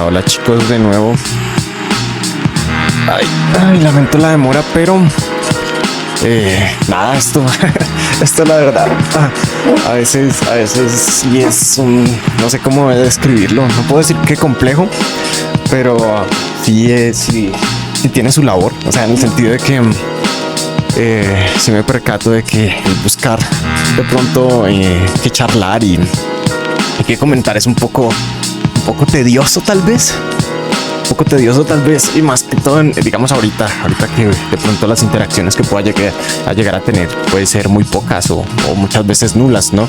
Hola chicos, de nuevo. Ay, lamento la demora, pero nada, esto la verdad, a veces sí es no sé cómo describirlo, no puedo decir que complejo, pero sí tiene su labor, o sea, en el sentido de que sí me percato de que buscar de pronto que charlar y que comentar es un poco tedioso tal vez. Y más que todo, digamos ahorita que de pronto las interacciones que pueda llegar a tener puede ser muy pocas o muchas veces nulas, ¿no?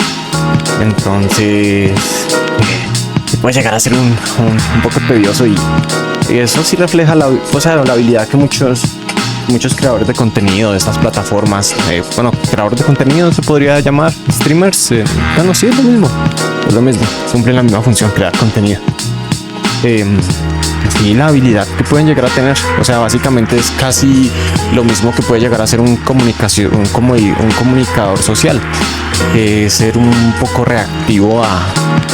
Entonces puede llegar a ser un poco tedioso y eso sí refleja la habilidad que muchos creadores de contenido de estas plataformas, creadores de contenido se podría llamar streamers, bueno, sí, es lo mismo, cumplen la misma función, crear contenido. Sí, la habilidad que pueden llegar a tener, o sea, básicamente es casi lo mismo que puede llegar a ser un comunicador social, ser un poco reactivo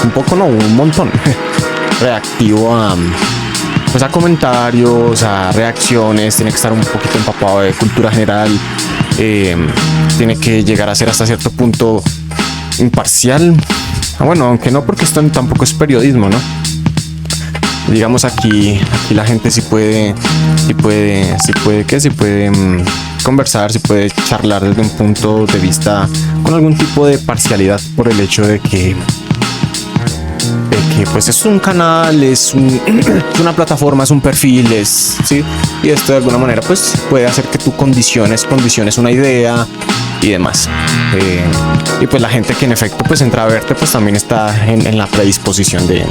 un montón reactivo a comentarios, a reacciones, tiene que estar un poquito empapado de cultura general, tiene que llegar a ser hasta cierto punto imparcial, bueno, aunque no, porque esto tampoco es periodismo, ¿no? Digamos aquí la gente sí puede conversar, sí puede charlar desde un punto de vista con algún tipo de parcialidad, por el hecho de que pues es un canal, es una plataforma, es un perfil, sí, y esto de alguna manera pues puede hacer que tú condiciones una idea y demás, y pues la gente que en efecto pues entra a verte pues también está en la predisposición de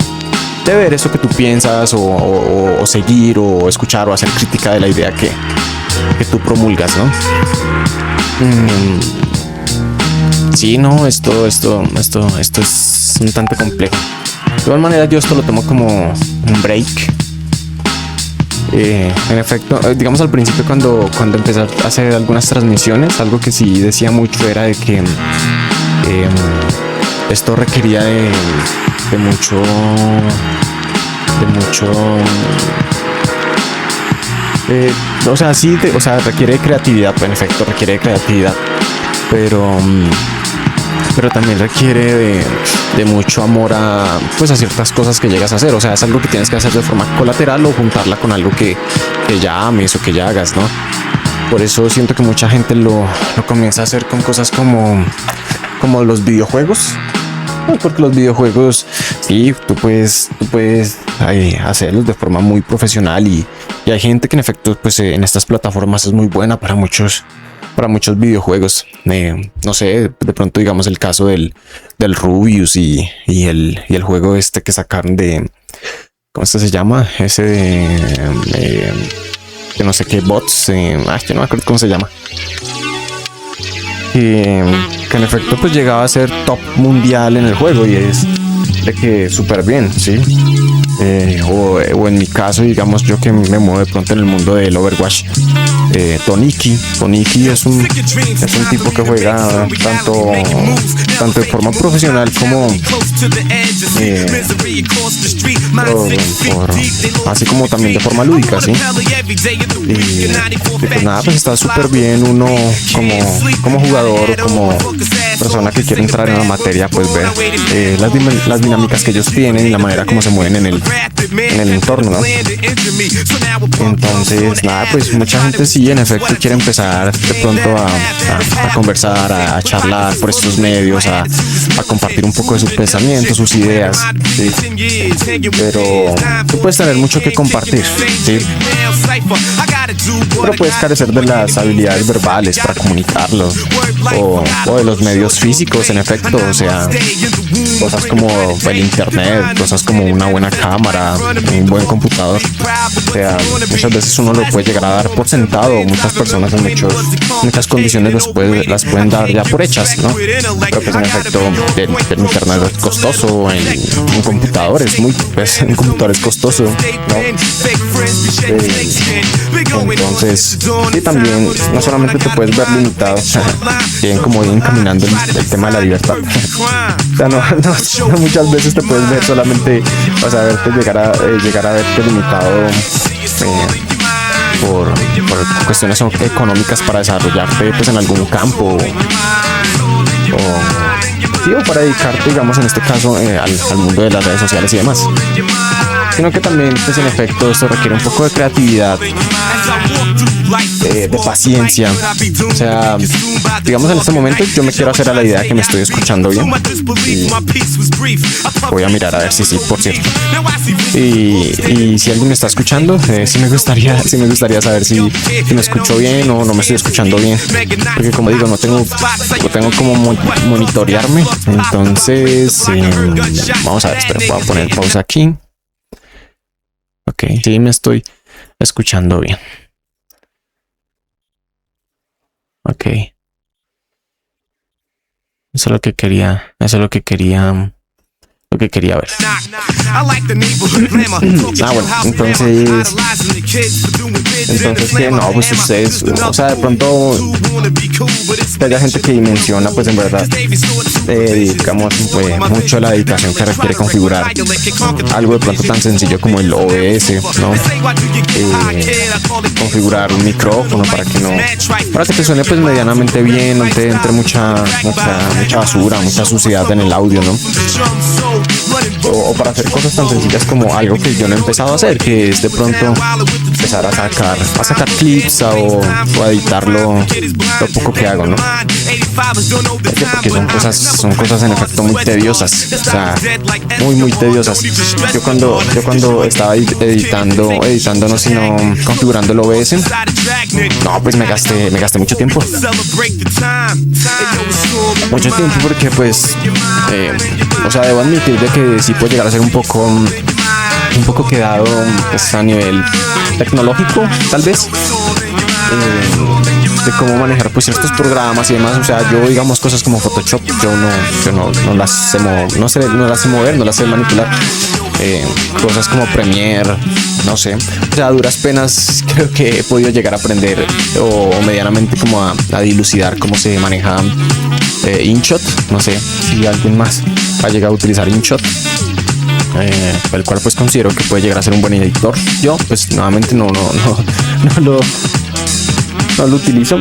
ver eso que tú piensas o seguir o escuchar o hacer crítica de la idea que tú promulgas, ¿no? Sí, no, esto es un tanto complejo. De igual manera yo esto lo tomo como un break. En efecto, digamos al principio cuando empecé a hacer algunas transmisiones, algo que sí decía mucho era de que esto requería de mucho requiere creatividad, en efecto requiere creatividad, pero también requiere de mucho amor a ciertas cosas que llegas a hacer, o sea, es algo que tienes que hacer de forma colateral o juntarla con algo que ya ames o que ya hagas, ¿no? Por eso siento que mucha gente lo comienza a hacer con cosas como los videojuegos. Porque los videojuegos, sí, tú puedes hacerlos de forma muy profesional y hay gente que en efecto pues en estas plataformas es muy buena para muchos videojuegos. No sé, de pronto digamos el caso del Rubius y el juego este que sacaron de, ¿cómo se llama? Ese de que no sé qué bots, que no me acuerdo cómo se llama. Que en efecto pues llegaba a ser top mundial en el juego y es de que súper bien, ¿sí? O en mi caso, digamos, yo que me muevo de pronto en el mundo del Overwatch, Toniki es un tipo que juega tanto de forma profesional como así como también de forma lúdica, ¿sí? Y pues nada, pues está súper bien uno como jugador o como persona que quiere entrar en la materia, pues ver las dinámicas que ellos tienen y la manera como se mueven en el entorno, ¿no? Entonces nada, pues mucha gente sí en efecto quiere empezar de pronto a conversar, a charlar por estos medios, a compartir un poco de sus pensamientos, sus ideas, ¿sí? Pero tú puedes tener mucho que compartir, ¿sí? Pero puedes carecer de las habilidades verbales para comunicarlo o de los medios físicos, en efecto, o sea, cosas como el internet, cosas como una buena cámara, un buen computador. O sea, muchas veces uno lo puede llegar a dar por sentado, muchas personas en muchas condiciones las pueden dar ya por hechas, ¿no? Pero pues en efecto el internet es costoso, un computador es costoso, ¿no? Entonces, sí, también no solamente te puedes ver limitado bien como bien encaminando el tema de la libertad. O sea, no muchas veces te puedes ver solamente, o sea, llegar a verte limitado por cuestiones económicas para desarrollarte pues en algún campo o para dedicarte, digamos, en este caso al mundo de las redes sociales y demás, sino que también pues en efecto esto requiere un poco de creatividad, de paciencia. O sea, digamos, en este momento yo me quiero hacer a la idea que me estoy escuchando bien y voy a mirar a ver si sí, por cierto, y si alguien me está escuchando, sí me gustaría saber si me escucho bien o no me estoy escuchando bien, porque como digo, no tengo como monitorearme. Entonces vamos a ver, espera, voy a poner pausa aquí. Ok, sí me estoy escuchando bien. Ok. Eso es lo que quería ver. Bueno, entonces que no, pues ustedes, o sea, de pronto que haya gente que dimensiona, pues en verdad dedicamos mucho a la dedicación que requiere configurar algo de pronto tan sencillo como el OBS, ¿no? Configurar un micrófono para que te suene pues medianamente bien, no te entre mucha basura, mucha suciedad en el audio, ¿no? O para hacer cosas tan sencillas como algo que yo no he empezado a hacer, que es de pronto empezar a sacar clips o a editarlo lo poco que hago, ¿no? Porque son cosas en efecto muy tediosas, o sea, muy tediosas. Yo cuando estaba editando no, sino configurando el OBS, no, pues me gasté mucho tiempo porque pues o sea, debo admitir de que sí puede llegar a ser un poco quedado pues, a nivel tecnológico, tal vez, de cómo manejar pues ciertos programas y demás. O sea, yo, digamos, cosas como Photoshop, yo no las sé mover, no las sé manipular. Cosas como Premiere, no sé, o sea, a duras penas creo que he podido llegar a aprender o medianamente como a dilucidar cómo se maneja InShot. No sé si alguien más ha llegado a utilizar InShot, el cual pues considero que puede llegar a ser un buen editor. Yo pues nuevamente no lo utilizo.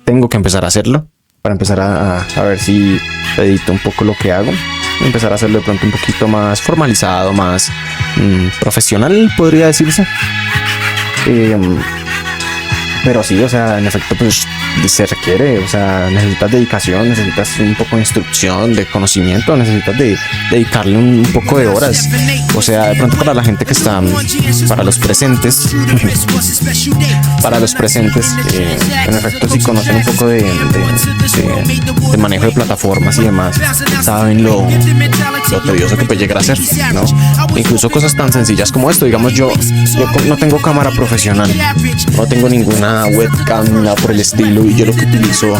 Tengo que empezar a hacerlo para empezar a ver si edito un poco lo que hago, empezar a hacerlo de pronto un poquito más formalizado, más profesional, podría decirse. Pero sí, o sea, en efecto, pues se requiere, o sea, necesitas dedicación, necesitas un poco de instrucción, de conocimiento, necesitas dedicarle un poco de horas. O sea, de pronto para la gente que está, para los presentes, en efecto, si conocen un poco de manejo de plataformas y demás, saben lo tedioso que puede llegar a ser, ¿no? Incluso cosas tan sencillas como esto, digamos, yo no tengo cámara profesional, no tengo ninguna webcam ni nada por el estilo, y yo lo que utilizo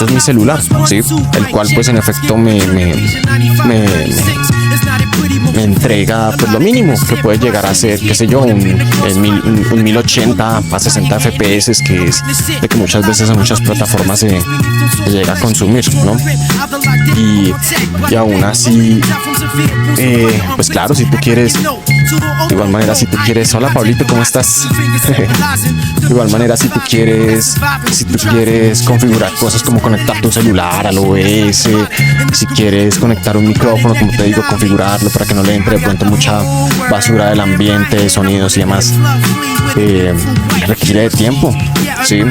es mi celular, ¿sí? El cual pues en efecto me entrega pues lo mínimo que puede llegar a ser, qué sé yo, un 1080 a 60 FPS, que es de que muchas veces en muchas plataformas se llega a consumir, ¿no? Y aún así, pues claro, si tú quieres, de igual manera, si tú quieres, hola Pablito, ¿cómo estás? De igual manera, si tú quieres configurar cosas como conectar tu celular al OBS, si quieres conectar un micrófono, como te digo, configurarlo para que no le entre de pronto mucha basura del ambiente, sonidos y demás, requiere de tiempo, ¿sí?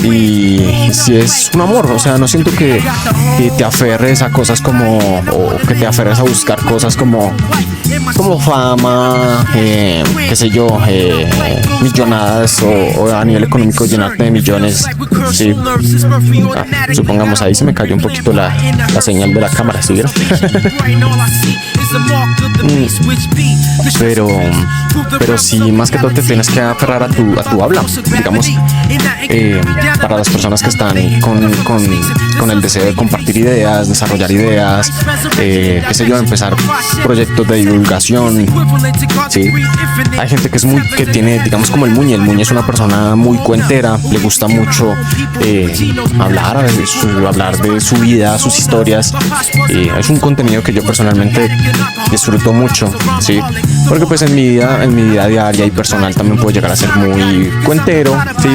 Y si es un amor, o sea, no siento que te aferres a cosas o que te aferres a buscar cosas como fama, qué sé yo, millonadas o a nivel económico llenarte de millones, sí. Supongamos, ahí se me cayó un poquito la señal de la cámara, ¿sí vieron? Pero sí, más que todo te tienes que aferrar a tu habla, digamos. para las personas que están con el deseo de compartir ideas, desarrollar ideas, qué sé yo, empezar proyectos de divulgación. Sí, hay gente que tiene, digamos, como el Muñe. El Muñe es una persona muy cuentera, le gusta mucho hablar de su vida, sus historias. Es un contenido que yo personalmente disfruto mucho, sí, porque pues en mi vida diaria y personal también puedo llegar a ser muy cuentero, sí.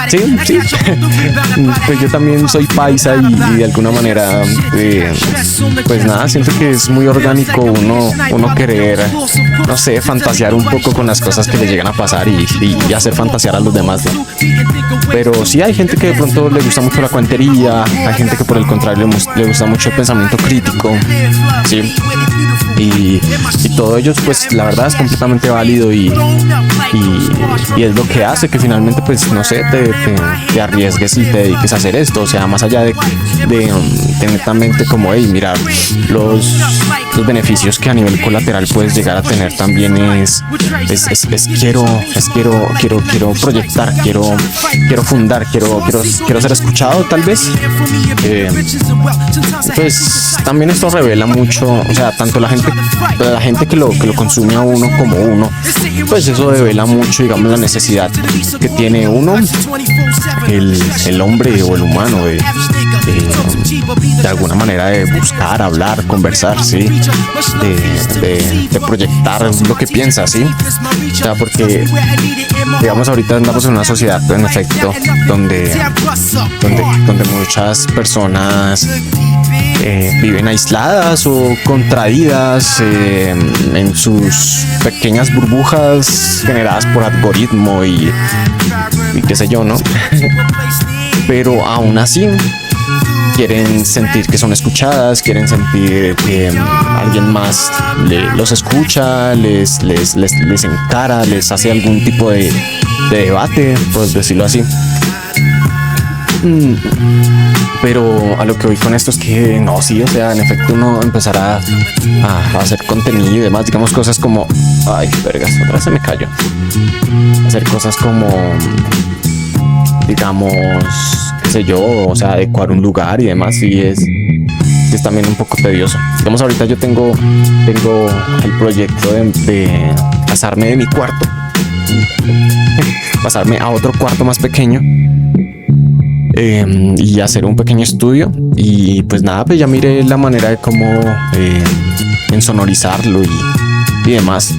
Sí. Pues yo también soy paisa y de alguna manera, pues nada, siento que es muy orgánico uno querer, no sé, fantasear un poco con las cosas que le llegan a pasar y hacer fantasear a los demás, ¿no? Pero sí hay gente que de pronto le gusta mucho la cuentería, hay gente que por el contrario le gusta mucho el pensamiento crítico, sí. Y todo ello, pues la verdad es completamente válido y es lo que hace que finalmente, pues no sé, te arriesgues y te dediques a hacer esto. O sea, más allá de netamente como, hey, mirar los beneficios que a nivel colateral puedes llegar a tener, también quiero proyectar, quiero fundar, quiero ser escuchado, tal vez. Pues también esto revela mucho, o sea, tanto la gente que lo consume a uno como uno, pues eso revela mucho, digamos, la necesidad que tiene uno, el hombre o el humano de alguna manera de buscar, hablar, conversar, sí, de proyectar lo que piensa, sí. O sea, porque digamos ahorita andamos en una sociedad, en efecto, donde muchas personas viven aisladas o contraídas en sus pequeñas burbujas generadas por algoritmo y qué sé yo, ¿no? Pero aún así quieren sentir que son escuchadas, quieren sentir que alguien más los escucha, les encara, les hace algún tipo de debate, por decirlo así. Pero a lo que voy con esto es que no, sí, o sea, en efecto uno empezará a hacer contenido y demás, digamos cosas como, ay, vergas, otra vez se me cayó. Hacer cosas como, digamos, qué sé yo, o sea, adecuar un lugar y demás, y es también un poco tedioso. Digamos, ahorita yo tengo el proyecto de pasarme de mi cuarto, pasarme a otro cuarto más pequeño. Y hacer un pequeño estudio y pues nada, pues ya miré la manera de cómo ensonorizarlo y demás,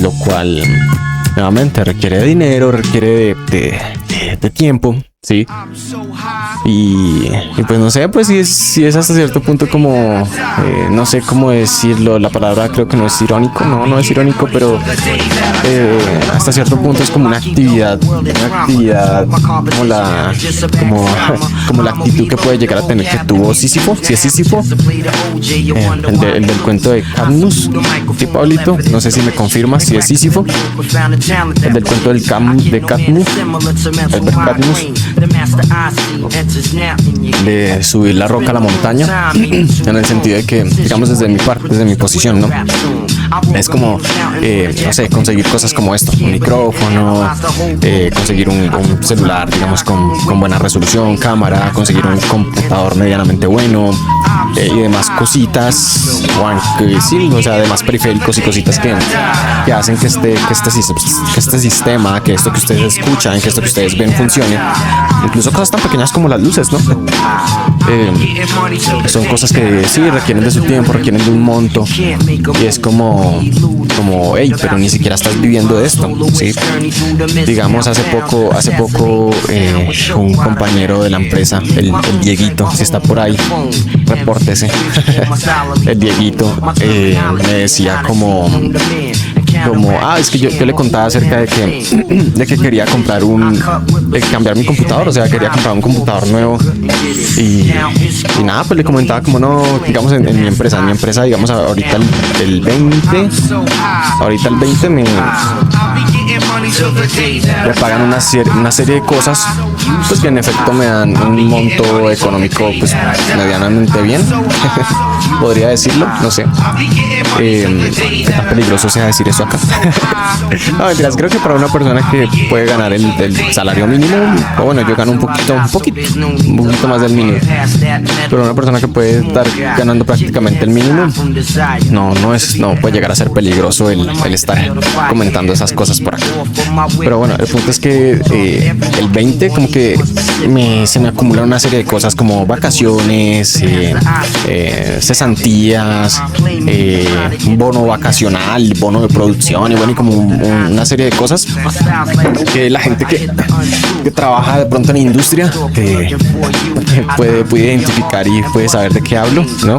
lo cual nuevamente requiere de dinero, requiere de tiempo, sí. Y pues no sé, pues si es hasta cierto punto como no sé cómo decirlo, la palabra creo que no es irónico, no es irónico, pero hasta cierto punto es como una actividad como la actitud que puede llegar a tener que tuvo Sísifo, si es Sísifo, el del cuento de Cadmus, ¿sí, Pablito? No sé si me confirmas si es Sísifo, el del cuento de Cadmus, de subir la roca a la montaña, en el sentido de que, digamos, desde mi posición, ¿no? Es como, no sé, conseguir cosas como esto, un micrófono, conseguir un celular, digamos, con buena resolución, cámara, conseguir un computador medianamente bueno, y demás cositas, sí, o sea, demás periféricos y cositas que hacen que este sistema, que esto que ustedes escuchan, que esto que ustedes ven funcione. Incluso cosas tan pequeñas como las luces, ¿no? Son cosas que sí requieren de su tiempo, requieren de un monto, y es como, hey, pero ni siquiera estás viviendo de esto, ¿sí? Digamos, hace poco un compañero de la empresa, el Dieguito, si está por ahí, repórtese. El Dieguito me decía como, es que yo le contaba acerca de que quería cambiar mi computador, o sea, quería comprar un computador nuevo y nada, pues le comentaba como no, digamos, en mi empresa, digamos, ahorita el 20 me pagan una serie de cosas, pues que en efecto me dan un monto económico pues medianamente bien. podría decirlo, no sé. ¿Qué tan peligroso sea decir eso acá? No, mentiras, creo que para una persona que puede ganar el salario mínimo, o bueno, yo gano un poquito más del mínimo, pero una persona que puede estar ganando prácticamente el mínimo, no puede llegar a ser peligroso el estar comentando esas cosas por acá. Pero bueno, el punto es que el 20 como que se me acumula una serie de cosas como vacaciones, cesantías, un bono vacacional, bono de producción y bueno, y como una serie de cosas que la gente que trabaja de pronto en industria puede identificar y puede saber de qué hablo, ¿no?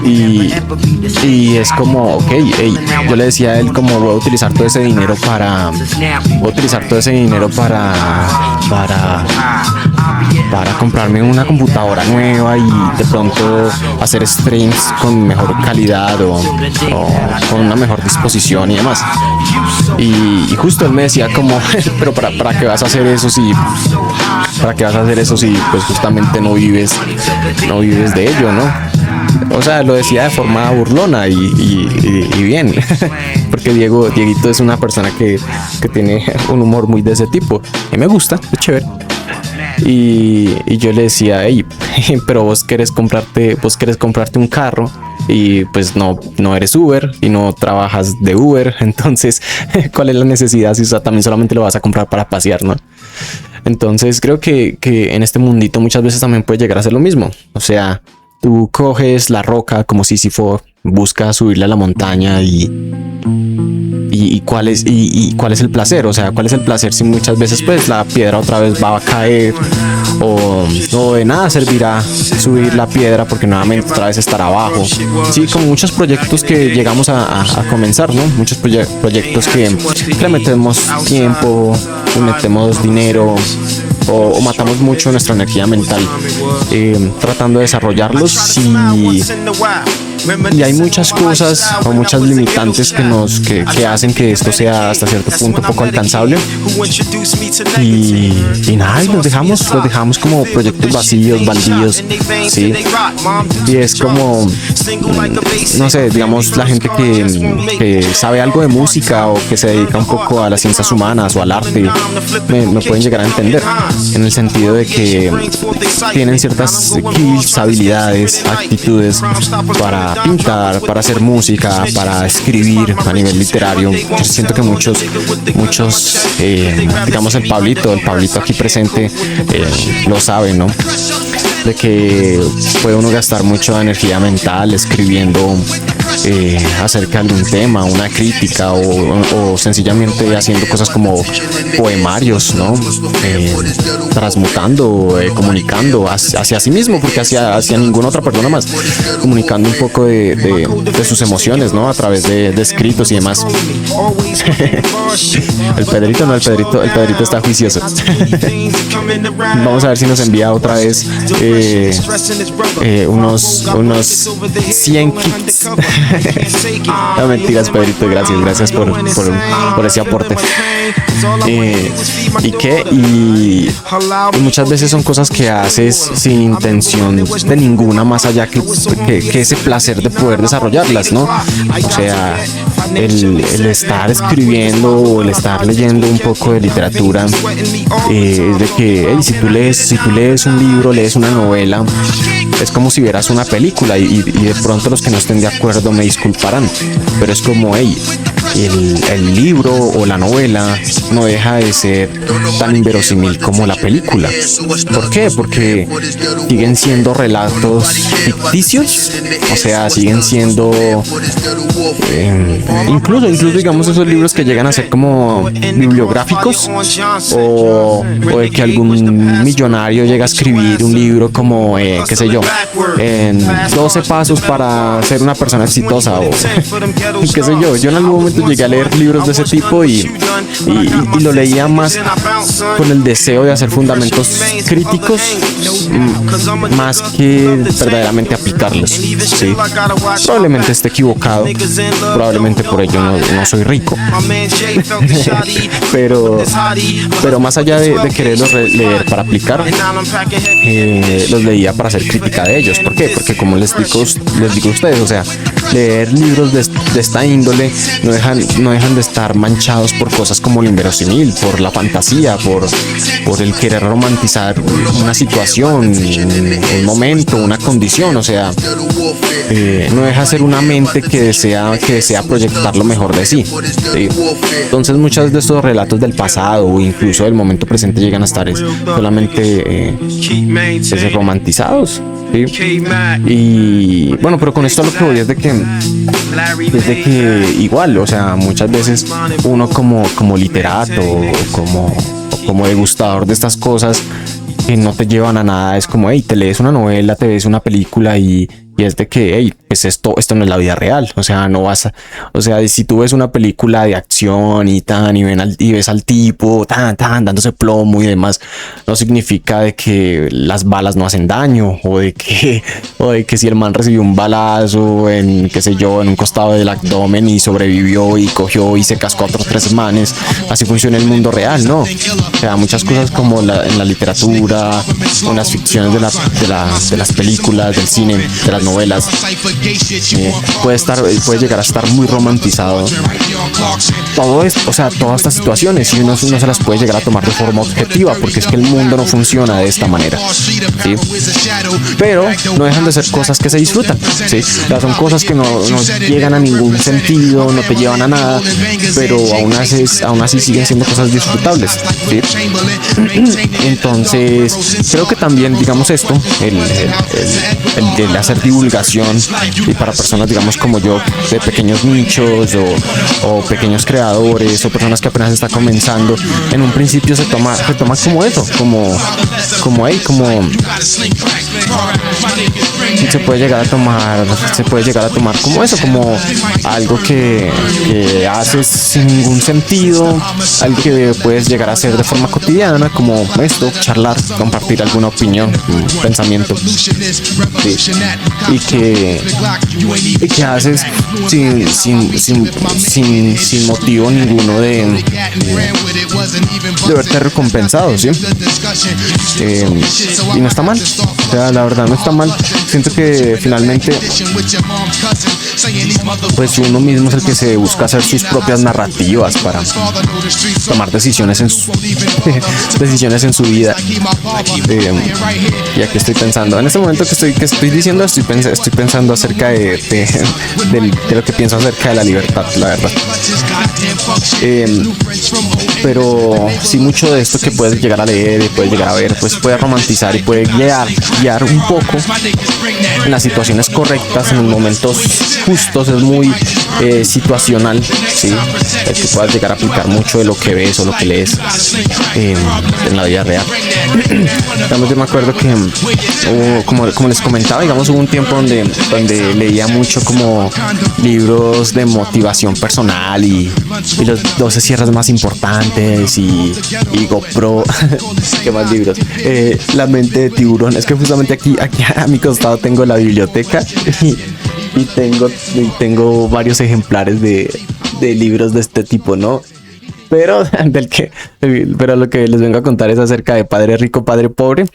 y es como, ok, hey, yo le decía a él como voy a utilizar todo ese dinero para comprarme una computadora nueva y de pronto hacer streams con mejor calidad o con una mejor disposición y demás. Y justo él me decía como, pero ¿para qué vas a hacer eso si pues justamente no vives de ello, ¿no? O sea, lo decía de forma burlona y bien, porque Dieguito es una persona que tiene un humor muy de ese tipo y me gusta, es chévere. Y yo le decía, hey, pero vos querés comprarte un carro y pues no eres Uber y no trabajas de Uber, entonces ¿cuál es la necesidad si también solamente lo vas a comprar para pasear, ¿no? Entonces creo que en este mundito muchas veces también puede llegar a ser lo mismo. O sea, tú coges la roca como Sísifo, buscas subirle a la montaña y cuál es el placer, o sea, cuál es el placer si muchas veces pues la piedra otra vez va a caer o de nada servirá subir la piedra porque nuevamente otra vez estará abajo. Sí, como muchos proyectos que llegamos a comenzar, ¿no? Muchos proyectos que le metemos tiempo, le metemos dinero o matamos mucho nuestra energía mental tratando de desarrollarlos y hay muchas cosas o muchas limitantes que hacen que esto sea hasta cierto punto poco alcanzable y nada, y los dejamos como proyectos vacíos, baldíos, sí, y es como no sé, digamos la gente que sabe algo de música o que se dedica un poco a las ciencias humanas o al arte me pueden llegar a entender en el sentido de que tienen ciertas skills, habilidades, actitudes para pintar, para hacer música, para escribir a nivel literario. Yo siento que muchos digamos el Pablito aquí presente lo sabe, ¿no? De que puede uno gastar mucha energía mental escribiendo acerca de un tema, una crítica o sencillamente haciendo cosas como poemarios, ¿no? Transmutando, comunicando hacia sí mismo, porque hacia ninguna otra persona más, comunicando un poco de sus emociones, ¿no? A través de escritos y demás. El Pedrito está juicioso. Vamos a ver si nos envía otra vez unos 100 kits. No, mentiras, Pedrito, gracias por ese aporte. Y muchas veces son cosas que haces sin intención de ninguna más allá que ese placer de poder desarrollarlas, ¿no? O sea, el estar escribiendo o el estar leyendo un poco de literatura es de que hey, si tú lees un libro, lees una novela, es como si vieras una película y de pronto los que no estén de acuerdo me disculparán, pero es como hey, el libro o la novela no deja de ser tan inverosímil como la película. ¿Por qué? Porque siguen siendo relatos ficticios, o sea, siguen siendo incluso digamos esos libros que llegan a ser como bibliográficos o de que algún millonario llega a escribir un libro como qué sé yo, en 12 pasos para ser una persona exitosa o qué sé yo en algún momento momento llegué a leer libros de ese tipo y lo leía más con el deseo de hacer fundamentos críticos más que verdaderamente aplicarlos. ¿Sí? Probablemente esté equivocado, probablemente por ello no soy rico. pero más allá de quererlos leer para aplicar, los leía para hacer crítica de ellos. ¿Por qué? Porque como les digo a ustedes, o sea, leer libros de esta índole no dejan de estar manchados por cosas como lo inverosímil, por la fantasía, por el querer romantizar una situación, un momento, una condición. O sea, no deja de ser una mente que desea proyectar lo mejor de sí, ¿sí? Entonces muchos de estos relatos del pasado o incluso del momento presente llegan a estar solamente romantizados, ¿sí? Y bueno, pero con esto lo que voy es de que igual, o sea, muchas veces uno como literato o como degustador de estas cosas que no te llevan a nada, es como, hey, te lees una novela, te ves una película y es de que, hey, pues esto no es la vida real. O sea, no vas a, o sea, si tú ves una película de acción y ves al tipo dándose plomo y demás, no significa de que las balas no hacen daño o de que si el man recibió un balazo en, qué sé yo, en un costado del abdomen y sobrevivió y cogió y se cascó a otros 3 manes, así funciona el mundo real, ¿no? O sea, muchas cosas como en la literatura, en las ficciones de las películas, del cine, de las novelas, puede llegar a estar muy romantizado todo esto, o sea, todas estas situaciones, y uno se las puede llegar a tomar de forma objetiva, porque es que el mundo no funciona de esta manera, ¿sí? Pero no dejan de ser cosas que se disfrutan, ¿sí? O sea, son cosas que no llegan a ningún sentido, no te llevan a nada, pero aún así siguen siendo cosas disfrutables, ¿sí? Entonces creo que también, digamos, esto, el hacer divulgación, y para personas, digamos, como yo, de pequeños nichos o pequeños creadores o personas que apenas están comenzando, en un principio se toma como eso, como se puede llegar a tomar como eso, como algo que haces sin ningún sentido, algo que puedes llegar a hacer de forma cotidiana, como esto, charlar, compartir alguna opinión, un pensamiento, sí, y que haces sin motivo ninguno de verte recompensado, ¿sí? Y no está mal, o sea, la verdad no está mal. Siento que finalmente pues uno mismo es el que se busca hacer sus propias narrativas para tomar decisiones en su vida. Y aquí estoy pensando, en este momento que estoy diciendo, estoy pensando acerca de lo que pienso acerca de la libertad, la verdad. Pero sí, mucho de esto que puedes llegar a leer y puedes llegar a ver, pues puede romantizar y puede guiar un poco en las situaciones correctas, en los momentos justos. Es muy situacional, ¿sí? El que puedas llegar a aplicar mucho de lo que ves o lo que lees en la vida real. Digamos, yo me acuerdo que como les comentaba, digamos, hubo un tiempo donde leía mucho como libros de motivación personal y los 12 cierres más importantes y GoPro. ¿Qué más libros? La mente de tiburón. Es que justamente aquí a mi costado tengo la biblioteca y tengo varios ejemplares de libros de este tipo, ¿no? Pero lo que les vengo a contar es acerca de Padre Rico, Padre Pobre.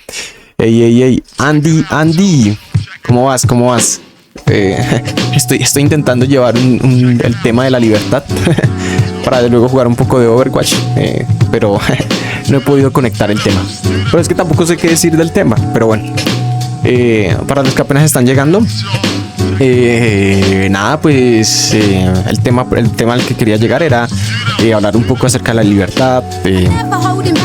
Ey, Andy, ¿cómo vas? Estoy intentando llevar el tema de la libertad para luego jugar un poco de Overwatch, pero no he podido conectar el tema. Pero es que tampoco sé qué decir del tema, pero bueno, para los que apenas están llegando, nada, pues el tema al que quería llegar era hablar un poco acerca de la libertad,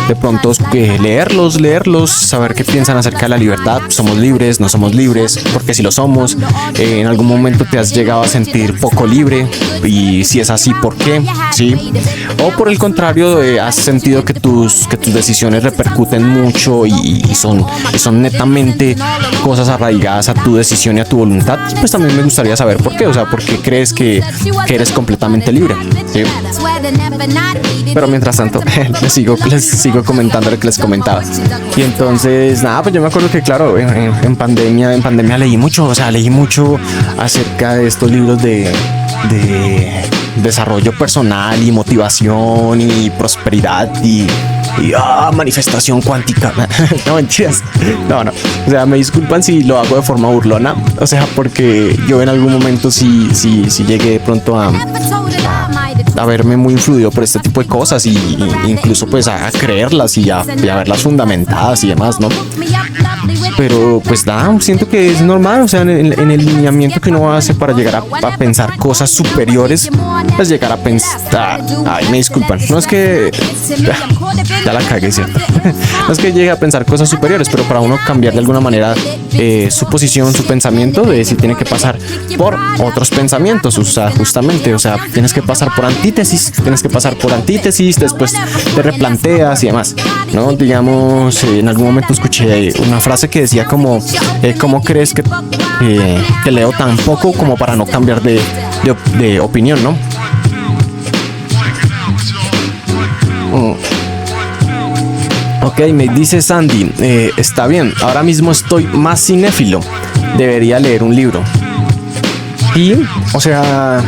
de pronto leerlos, saber qué piensan acerca de la libertad. ¿Somos libres? ¿No somos libres? Porque si lo somos, en algún momento te has llegado a sentir poco libre, y si es así, ¿por qué? ¿Sí? O por el contrario, has sentido que tus decisiones repercuten mucho y son netamente cosas arraigadas a tu decisión y a tu voluntad, pues también me gustaría saber por qué, o sea, por qué crees que eres completamente libre, ¿sí? Pero mientras tanto, les sigo comentando lo que les comentaba. Y entonces, nada, pues yo me acuerdo que, claro, en pandemia leí mucho, o sea, leí mucho acerca de estos libros de desarrollo personal y motivación y prosperidad y manifestación cuántica. No, mentiras. No. O sea, me disculpan si lo hago de forma burlona. O sea, porque yo en algún momento sí llegué de pronto a verme muy influido por este tipo de cosas y incluso pues a creerlas y a verlas fundamentadas y demás, ¿no? Pero pues nada, siento que es normal, o sea, en el lineamiento que uno hace para llegar a pensar cosas superiores, pues llegar a pensar, ay, me disculpan, no es que ya la cagué, ¿cierto? No es que llegue a pensar cosas superiores, pero para uno cambiar de alguna manera su posición, su pensamiento, si tiene que pasar por otros pensamientos, o sea, justamente, o sea, tienes que pasar por antítesis, después te replanteas y demás, ¿no? Digamos, en algún momento escuché una frase que decía como, ¿cómo crees que leo tan poco como para no cambiar de opinión, ¿no? Ok, me dice Sandy, está bien, ahora mismo estoy más cinéfilo, debería leer un libro. Y, o sea,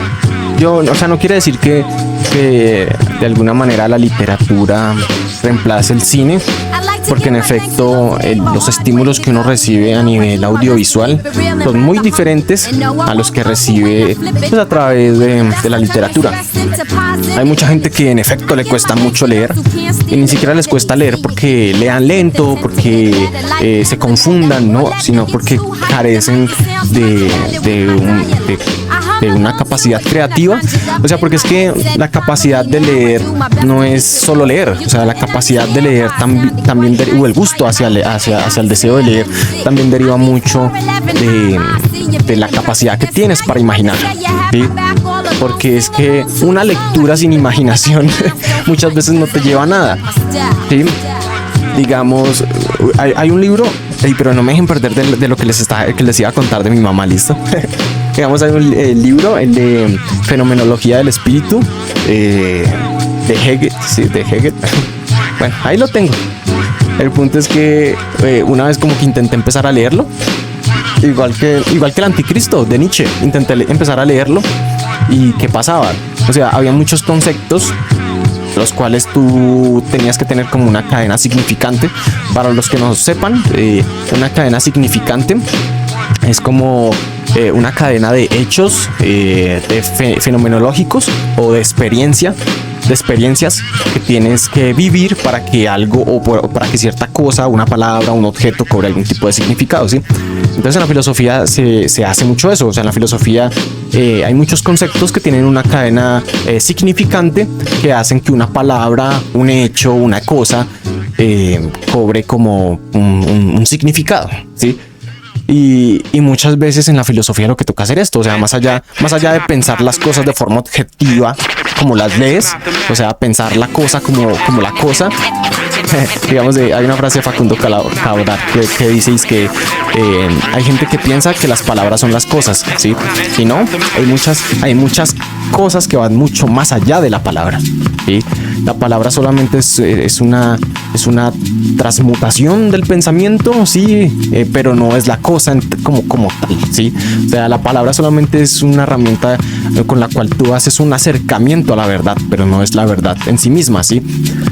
no quiere decir que de alguna manera la literatura reemplace el cine, porque en efecto los estímulos que uno recibe a nivel audiovisual son muy diferentes a los que recibe pues, a través de la literatura. Hay mucha gente que en efecto le cuesta mucho leer y ni siquiera les cuesta leer porque lean lento, porque se confundan, no, sino porque carecen de una capacidad creativa, o sea, porque es que la capacidad de leer no es solo leer, o sea, la capacidad de leer también o el gusto hacia el deseo de leer también deriva mucho de la capacidad que tienes para imaginar, ¿sí? Porque es que una lectura sin imaginación muchas veces no te lleva a nada, ¿sí? Digamos, hay un libro, pero no me dejen perder de lo que les iba a contar de mi mamá, ¿listo? Digamos, hay un libro, el de Fenomenología del Espíritu, de Hegel, sí, de Hegel. Bueno, ahí lo tengo. El punto es que una vez como que intenté empezar a leerlo, igual que el Anticristo de Nietzsche, intenté empezar a leerlo y ¿qué pasaba? O sea, había muchos conceptos los cuales tú tenías que tener como una cadena significante. Para los que no sepan, una cadena significante es como una cadena de hechos fenomenológicos o de experiencias que tienes que vivir para que algo o para que cierta cosa, una palabra, un objeto cobre algún tipo de significado, ¿sí? Entonces en la filosofía se hace mucho eso. O sea, en la filosofía hay muchos conceptos que tienen una cadena significante que hacen que una palabra, un hecho, una cosa cobre como un significado, ¿sí? Y muchas veces en la filosofía lo que toca hacer esto, o sea, más allá de pensar las cosas de forma objetiva, como las lees, o sea, pensar la cosa como la cosa. Digamos, hay una frase de Facundo Cabral que dice que hay gente que piensa que las palabras son las cosas, ¿sí? Y no, hay muchas cosas que van mucho más allá de la palabra, ¿sí? La palabra solamente es una transmutación del pensamiento, sí, pero no es la cosa como tal, ¿sí? O sea, la palabra solamente es una herramienta con la cual tú haces un acercamiento a la verdad, pero no es la verdad en sí misma, ¿sí?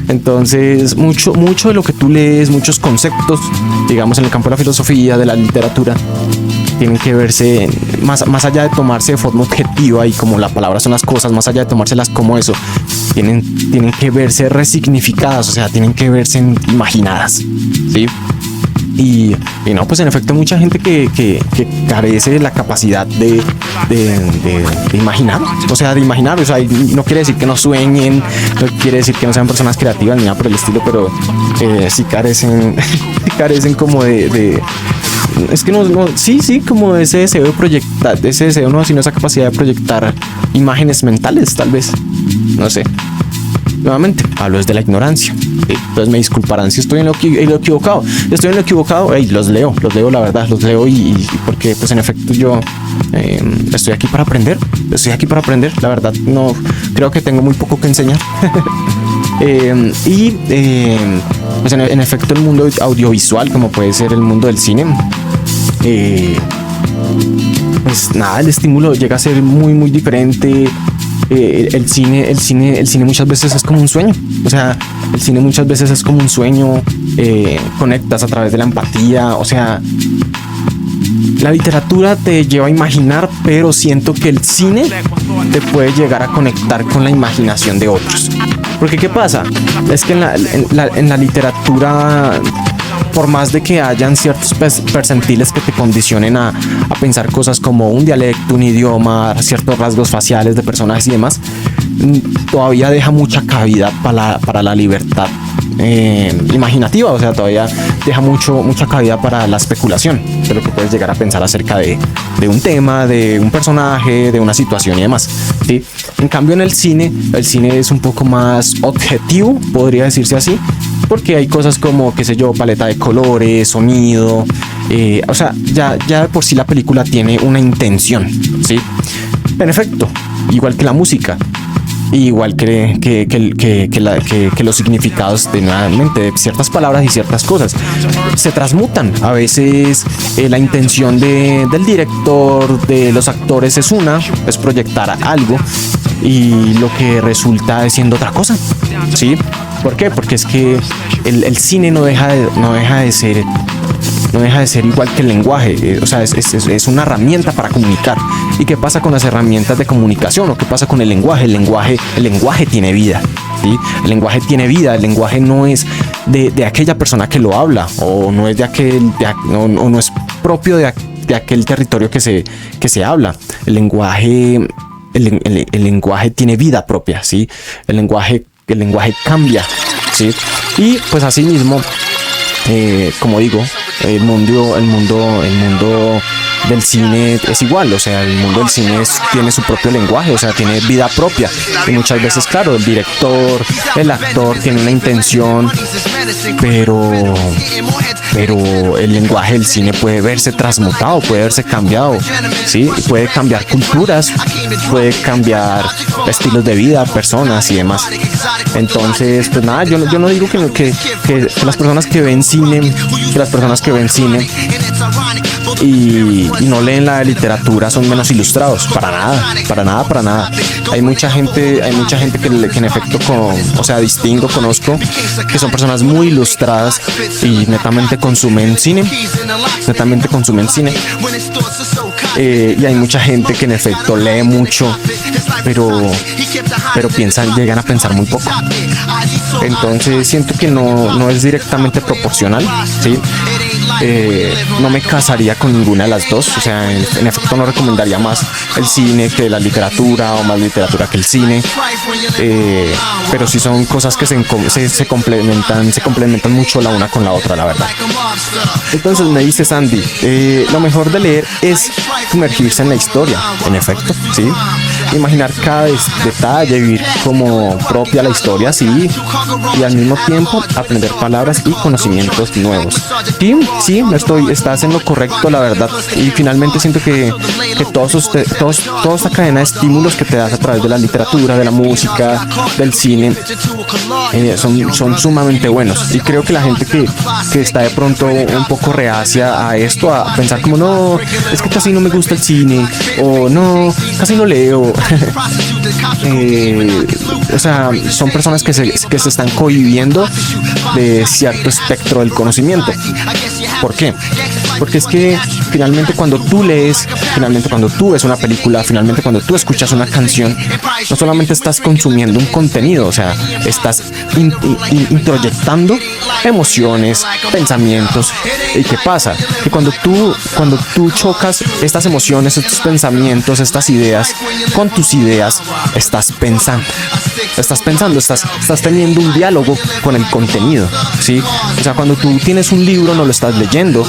Entonces, mucho de lo que tú lees, muchos conceptos, digamos, en el campo de la filosofía, de la literatura, tienen que verse más allá de tomarse de forma objetiva y como la palabra son las cosas, más allá de tomárselas como eso, tienen que verse resignificadas, o sea, tienen que verse imaginadas, ¿sí? Y no, pues en efecto mucha gente que carece de la capacidad de imaginar, o sea, no quiere decir que no sueñen, no quiere decir que no sean personas creativas ni nada por el estilo, pero sí carecen como es que sí, como ese deseo de proyectar, sino esa capacidad de proyectar imágenes mentales, tal vez, no sé. nuevamente, hablo desde la ignorancia. Entonces me disculparán si estoy en lo equivocado. Estoy en lo equivocado, los leo, la verdad, los leo y porque pues en efecto yo estoy aquí para aprender, la verdad no creo que tengo muy poco que enseñar. Pues en efecto el mundo audiovisual, como puede ser el mundo del cine, pues nada, el estímulo llega a ser muy diferente. El cine muchas veces es como un sueño. O sea, el cine muchas veces es como un sueño. Conectas a través de la empatía. O sea, la literatura te lleva a imaginar, pero siento que el cine te puede llegar a conectar con la imaginación de otros. Porque ¿qué pasa? Es que en la literatura, por más de que hayan ciertos percentiles que te condicionen a pensar cosas como un dialecto, un idioma, ciertos rasgos faciales de personajes y demás, todavía deja mucha cabida para la libertad imaginativa. O sea, todavía deja mucha cabida para la especulación de lo que puedes llegar a pensar acerca de un tema, de un personaje, de una situación y demás, ¿sí? En cambio en el cine es un poco más objetivo, podría decirse así, porque hay cosas como, qué sé yo, paleta de colores, sonido, o sea, ya de por sí la película tiene una intención, ¿sí? En efecto, igual que la música, igual que los significados de ciertas palabras y ciertas cosas se transmutan. A veces la intención del director, de los actores es proyectar algo y lo que resulta es siendo otra cosa, ¿sí? ¿Por qué? Porque es que el cine no deja de ser igual que el lenguaje. O sea, es una herramienta para comunicar. ¿Y qué pasa con las herramientas de comunicación? ¿O qué pasa con el lenguaje? El lenguaje tiene vida, ¿sí? El lenguaje tiene vida. El lenguaje no es de aquella persona que lo habla, o no es no es propio de aquel territorio que se habla. El lenguaje tiene vida propia, ¿sí? El lenguaje cambia, ¿sí? Y pues así mismo, como digo, el mundo del cine es igual. O sea, el mundo del cine tiene su propio lenguaje, o sea, tiene vida propia. Y muchas veces, claro, el director, el actor tiene una intención, pero el lenguaje del cine puede verse transmutado, puede verse cambiado, ¿sí? Puede cambiar culturas, puede cambiar estilos de vida, personas y demás. Entonces, pues nada, yo no digo que las personas que ven cine, y no leen la literatura son menos ilustrados. Para nada. Hay mucha gente que en efecto conozco que son personas muy ilustradas y netamente consumen cine. Y hay mucha gente que en efecto lee mucho, pero llegan a pensar muy poco. Entonces siento que no es directamente proporcional, ¿sí? No me casaría con ninguna de las dos. O sea, en efecto no recomendaría más el cine que la literatura, o más literatura que el cine, pero sí son cosas que se complementan mucho la una con la otra, la verdad. Entonces me dice Sandy, lo mejor de leer es sumergirse en la historia. En efecto, sí, imaginar cada detalle, vivir como propia la historia, sí, y al mismo tiempo aprender palabras y conocimientos nuevos. Sí, estás en lo correcto, la verdad. Y finalmente siento que toda esta cadena de estímulos que te das a través de la literatura, de la música, del cine, son sumamente buenos. Y creo que la gente que está de pronto un poco reacia a esto, a pensar como, no, es que casi no me gusta el cine, o no, casi no leo, o sea, son personas que se están cohibiendo de cierto espectro del conocimiento. ¿Por qué? Porque es que finalmente cuando tú lees, finalmente cuando tú ves una película, finalmente cuando tú escuchas una canción, no solamente estás consumiendo un contenido, o sea, estás introyectando emociones, pensamientos. ¿Y qué pasa? Que cuando tú chocas estas emociones, estos pensamientos, estas ideas con tus ideas, estás teniendo un diálogo con el contenido, ¿sí? O sea, cuando tú tienes un libro no lo estás leyendo,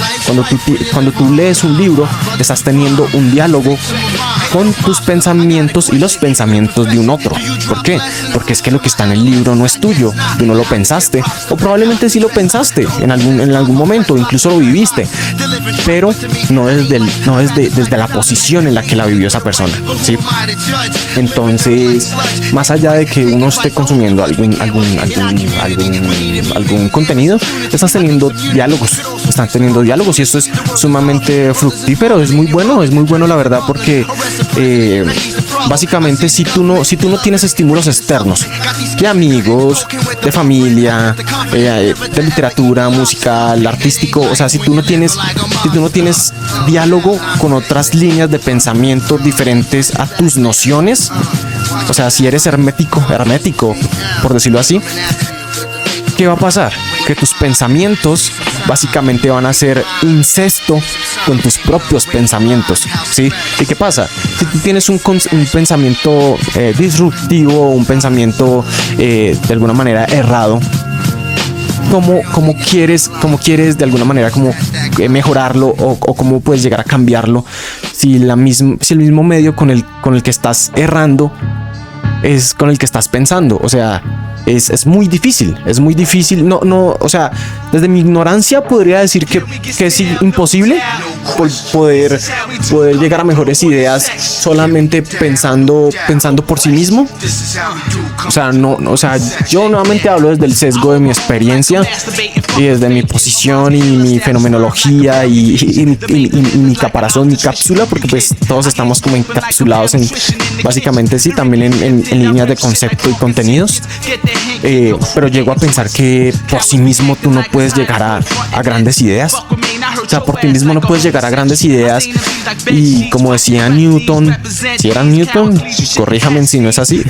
cuando tú lees un libro estás teniendo un diálogo con tus pensamientos y los pensamientos de un otro. ¿Por qué? Porque es que lo que está en el libro no es tuyo, tú no lo pensaste, o probablemente sí lo pensaste en algún momento, incluso lo viviste, pero no desde la posición en la que la vivió esa persona, ¿sí? Entonces, más allá de que uno esté consumiendo algún contenido, están teniendo diálogos y esto es sumamente fructífero, es muy bueno la verdad, porque básicamente si tú no tienes estímulos externos, de amigos, de familia, de literatura, musical, artístico, o sea, si tú no tienes diálogo con otras líneas de pensamiento diferentes a tus nociones, o sea, si eres hermético, por decirlo así, ¿qué va a pasar? Que tus pensamientos básicamente van a ser incesto con tus propios pensamientos, ¿sí? ¿Y qué pasa? Si tú tienes un pensamiento disruptivo, un pensamiento de alguna manera errado, ¿cómo quieres de alguna manera mejorarlo o cómo puedes llegar a cambiarlo si el mismo medio con el que estás errando es con el que estás pensando? O sea, es muy difícil. No, o sea, desde mi ignorancia podría decir que es imposible poder llegar a mejores ideas solamente pensando por sí mismo. O sea, yo nuevamente hablo desde el sesgo de mi experiencia y desde mi posición y mi fenomenología y mi caparazón, mi cápsula, porque pues todos estamos como encapsulados en, básicamente sí, también en líneas de concepto y contenidos. Pero llego a pensar que por sí mismo tú no puedes llegar a grandes ideas. O sea, por ti mismo no puedes llegar a grandes ideas. Y como decía Newton, si era Newton, corríjame si no es así,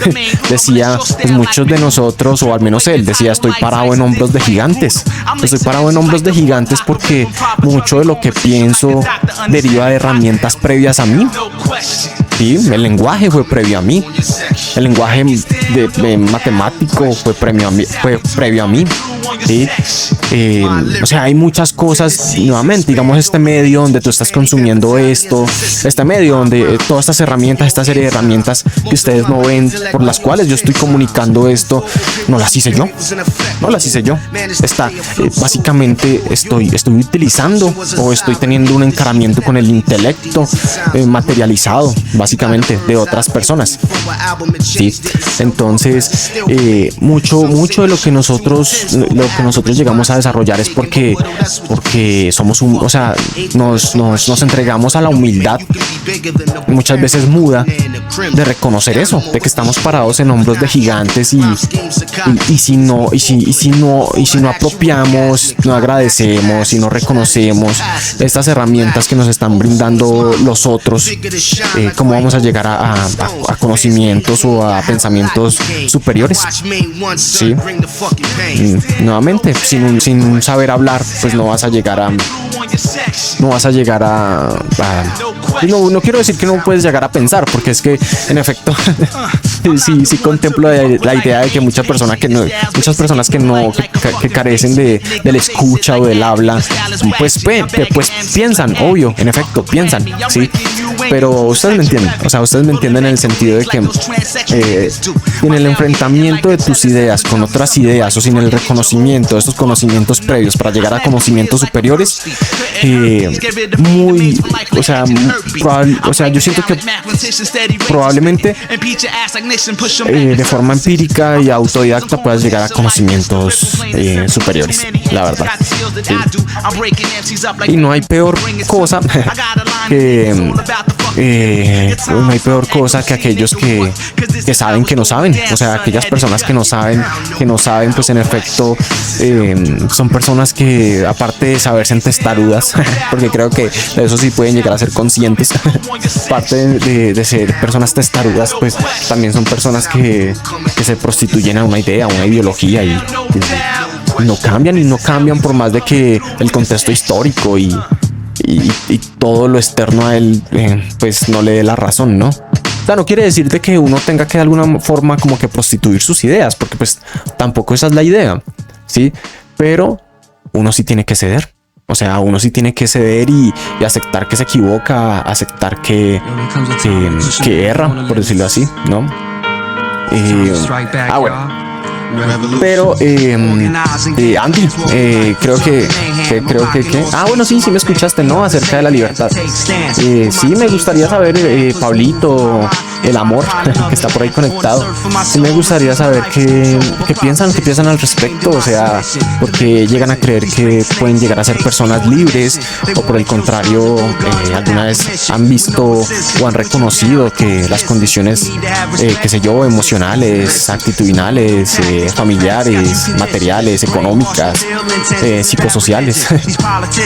decía, pues muchos de nosotros, o al menos él, decía, estoy parado en hombros de gigantes. Estoy parado en hombros de gigantes porque mucho de lo que pienso deriva de herramientas previas a mí. Sí, el lenguaje fue previo a mí. El lenguaje matemático fue previo a mí. ¿Sí? O sea, hay muchas cosas, nuevamente, digamos, este medio donde tú estás consumiendo esto, este medio donde todas estas herramientas, esta serie de herramientas que ustedes no ven, por las cuales yo estoy comunicando esto, no las hice yo. Básicamente estoy utilizando o estoy teniendo un encaramiento con el intelecto materializado, básicamente, de otras personas. ¿Sí? Entonces, mucho de lo que nosotros llegamos a desarrollar es porque somos o sea, nos entregamos a la humildad, muchas veces muda, de reconocer eso, de que estamos parados en hombros de gigantes y si no apropiamos, no agradecemos y no reconocemos estas herramientas que nos están brindando los otros, ¿cómo vamos a llegar a conocimientos o a pensamientos superiores? ¿Sí? Nuevamente, sin saber hablar, pues no vas a llegar a no quiero decir que no puedes llegar a pensar, porque es que en efecto sí contemplo la idea de que muchas personas que carecen de la escucha o del habla, pues piensan, obvio, en efecto piensan, sí, pero ustedes me entienden, o sea, ustedes me entienden en el sentido de que en el enfrentamiento de tus ideas con otras ideas o sin el reconocimiento de estos conocimientos previos para llegar a conocimientos superiores, yo siento que probablemente de forma empírica y autodidacta puedas llegar a conocimientos superiores, la verdad. Y no hay peor cosa que aquellos que saben que no saben. O sea, aquellas personas que no saben, pues en efecto son personas que, aparte de saberse en testarudas, porque creo que de eso sí pueden llegar a ser conscientes, aparte de ser personas testarudas, pues también son personas que se prostituyen a una idea, a una ideología y no cambian por más de que el contexto histórico y todo lo externo a él pues no le dé la razón, ¿no? O sea, no quiere decir de que uno tenga que de alguna forma como que prostituir sus ideas, porque pues tampoco esa es la idea, ¿sí? Pero uno sí tiene que ceder. O sea, uno sí tiene que ceder y aceptar que se equivoca, aceptar que erra, por decirlo así, ¿no? Bueno. Pero Andy, creo que bueno, sí me escuchaste, ¿no? Acerca de la libertad. Sí, me gustaría saber, Pablito, el amor que está por ahí conectado. Sí, me gustaría saber qué piensan al respecto. O sea, porque llegan a creer que pueden llegar a ser personas libres, o por el contrario, alguna vez han visto o han reconocido que las condiciones, qué sé yo, emocionales, actitudinales, familiares, materiales, económicas, psicosociales,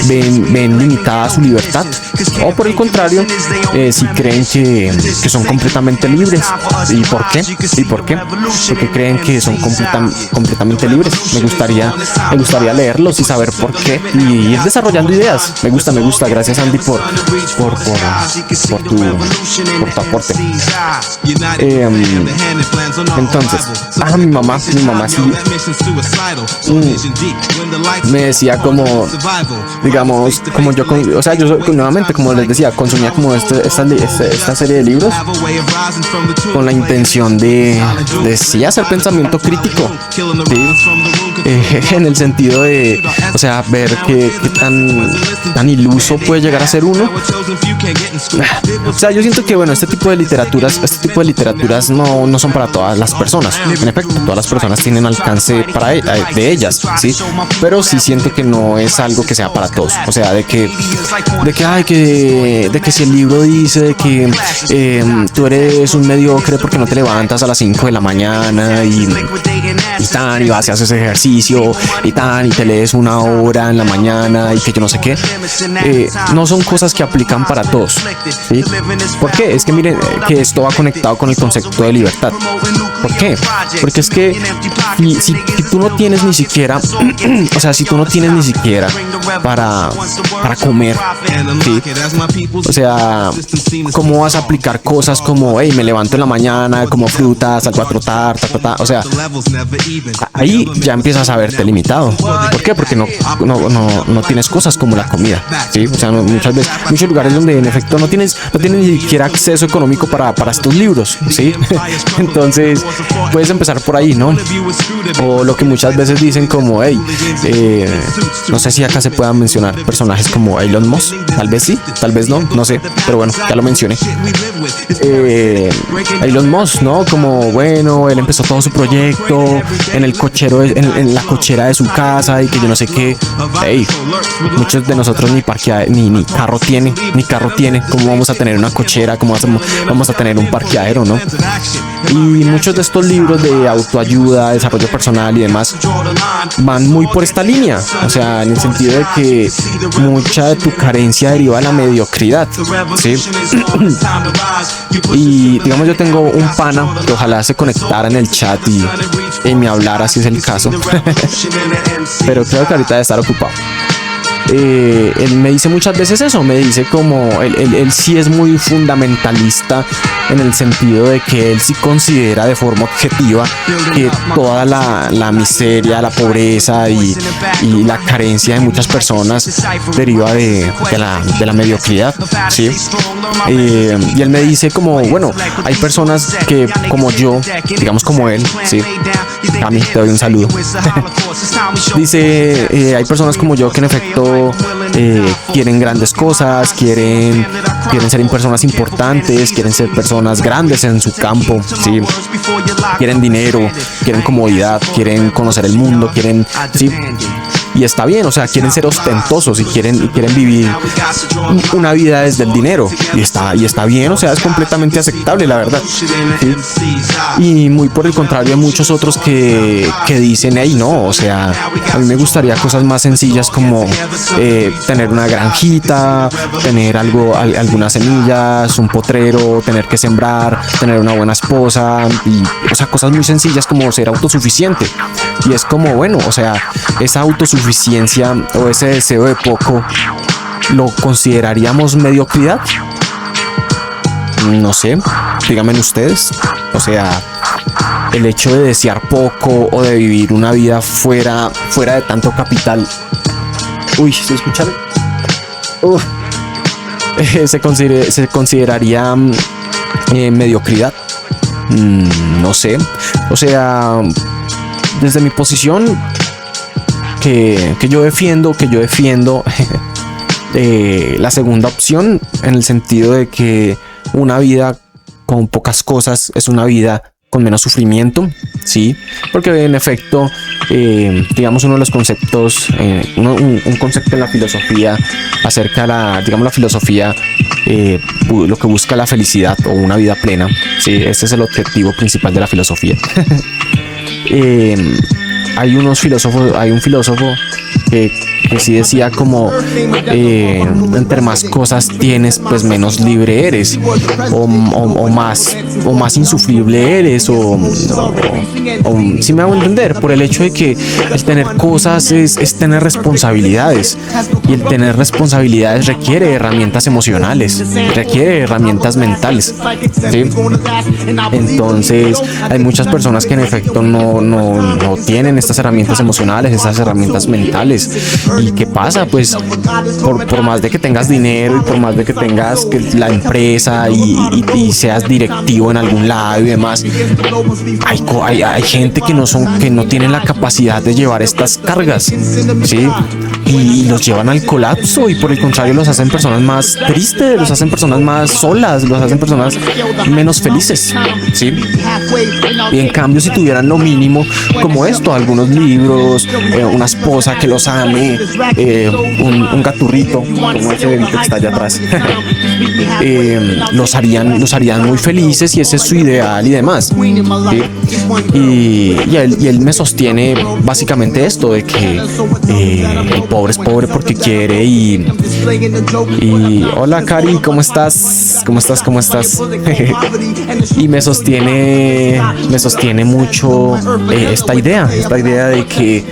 ven limitada su libertad, o por el contrario, si creen que son completamente libres. ¿Y por qué? Porque creen que son completamente libres. Me gustaría leerlos y saber por qué y ir desarrollando ideas. Me gusta. Gracias, Andy, por tu aporte. Entonces, mi mamá sí me decía como, digamos, como yo, o sea, yo nuevamente, como les decía, consumía como esta serie de libros con la intención de sí hacer pensamiento crítico, ¿sí? En el sentido de, o sea, ver qué tan iluso puede llegar a ser uno. O sea, yo siento que, bueno, este tipo de literaturas no son para todas las personas. En efecto, todas las personas tienen alcance de ellas, ¿sí? Pero sí siento que no es algo que sea para todos. O sea, de que si el libro dice que tú eres un mediocre porque no te levantas a las 5 de la mañana y vas y haces ejercicio y te lees 1 hora en la mañana y que yo no sé qué, no son cosas que aplican para todos, ¿sí? ¿Por qué? Es que miren, que esto va conectado con el concepto de libertad. ¿Por qué? Porque es que si tú no tienes ni siquiera o sea, si tú no tienes ni siquiera para comer, ¿sí? O sea, ¿cómo vas a aplicar cosas como, hey, me levanto en la mañana, como frutas, salgo a trotar, o sea, ahí ya empiezas a verte limitado. ¿Por qué? Porque no tienes cosas como la comida, ¿sí? O sea, muchos lugares donde en efecto no tienes ni siquiera acceso económico para estos libros, ¿sí? Entonces, puedes empezar por ahí, ¿no? O lo que muchas veces dicen como, hey, no sé si acá se puedan mencionar personajes como Elon Musk, tal vez sí, tal vez no sé, pero bueno, ya lo mencioné. Elon Musk, ¿no? Como, bueno, él empezó todo su proyecto en el cochero, en la cochera de su casa y que yo no sé qué. Hey, muchos de nosotros ni carro tiene, ¿cómo vamos a tener una cochera? ¿Cómo vamos a tener un parqueadero, no? Y muchos de estos libros de autoayuda, desarrollo personal y demás van muy por esta línea, o sea, en el sentido de que mucha de tu carencia deriva de la mediocridad, ¿sí? Y digamos, yo tengo un pana que ojalá se conectara en el chat y me hablara si es el caso, pero creo que ahorita debe estar ocupado. Él me dice muchas veces eso, me dice como él sí es muy fundamentalista en el sentido de que él sí considera de forma objetiva que toda la miseria, la pobreza y la carencia de muchas personas deriva de la mediocridad, ¿sí? Y él me dice como, bueno, hay personas que como yo, digamos como él, ¿sí? Cami, te doy un saludo. Dice, hay personas como yo que en efecto quieren grandes cosas, quieren ser personas importantes, quieren ser personas grandes en su campo, ¿sí? Quieren dinero, quieren comodidad, quieren conocer el mundo, ¿sí? Y está bien, o sea, quieren ser ostentosos y quieren vivir una vida desde el dinero, y está bien, o sea, es completamente aceptable, la verdad, ¿sí? Y muy por el contrario, hay muchos otros que dicen, hey, no, o sea, a mí me gustaría cosas más sencillas como tener una granjita, tener algunas semillas, un potrero, tener que sembrar, tener una buena esposa, y, o sea, cosas muy sencillas como ser autosuficiente. Y es como, bueno, o sea, esa autosuficiencia o ese deseo de poco, ¿lo consideraríamos mediocridad? No sé, díganme ustedes. O sea, el hecho de desear poco o de vivir una vida fuera de tanto capital, Uy, ¿se escucharon? Uf. Se consideraría mediocridad. No sé. O sea, desde mi posición que yo defiendo la segunda opción, en el sentido de que una vida con pocas cosas es una vida con menos sufrimiento, sí, porque en efecto, digamos, uno de los conceptos, un concepto en la filosofía acerca de la filosofía, lo que busca la felicidad o una vida plena, sí, ese es el objetivo principal de la filosofía. Hay un filósofo que sí decía como entre más cosas tienes, pues menos libre eres, o más insufrible eres, o si me hago entender, por el hecho de que el tener cosas es tener responsabilidades, y el tener responsabilidades requiere herramientas emocionales, requiere herramientas mentales, ¿sí? Entonces hay muchas personas que en efecto no tienen estas herramientas emocionales, estas herramientas mentales. ¿Y qué pasa? Pues por más de que tengas dinero y por más de que tengas la empresa y seas directivo en algún lado y demás, hay gente que no tienen la capacidad de llevar estas cargas, ¿sí? Y los llevan al colapso, y por el contrario los hacen personas más tristes, los hacen personas más solas, los hacen personas menos felices, ¿sí? Y en cambio, si tuvieran lo mínimo como esto, algunos libros, una esposa que los ame, un gaturrito como ese bebito que está allá atrás, los harían muy felices, y ese es su ideal y demás, ¿sí? Y él me sostiene básicamente esto de que el pobre es pobre porque quiere, y hola Cari, ¿cómo estás? Y me sostiene mucho esta idea de que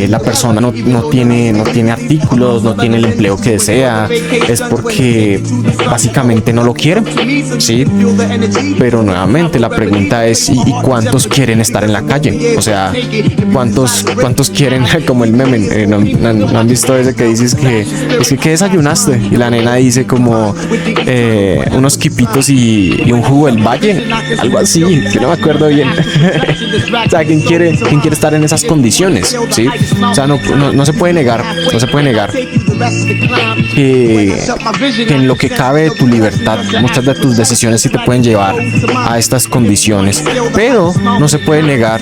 la persona no tiene artículos, no tiene el empleo que desea, es porque básicamente no lo quiere, ¿sí? Pero nuevamente la pregunta es, ¿y cuántos quieren estar en la calle? O sea, ¿cuántos quieren, como el meme, ¿no han visto ese que dices ¿qué desayunaste? Y la nena dice como unos quipitos y un jugo del valle, algo así, que no me acuerdo bien. O sea, ¿quién quiere estar en esas condiciones? ¿Sí? O sea, no se puede negar que en lo que cabe de tu libertad, muchas de tus decisiones sí te pueden llevar a estas condiciones, pero no se puede negar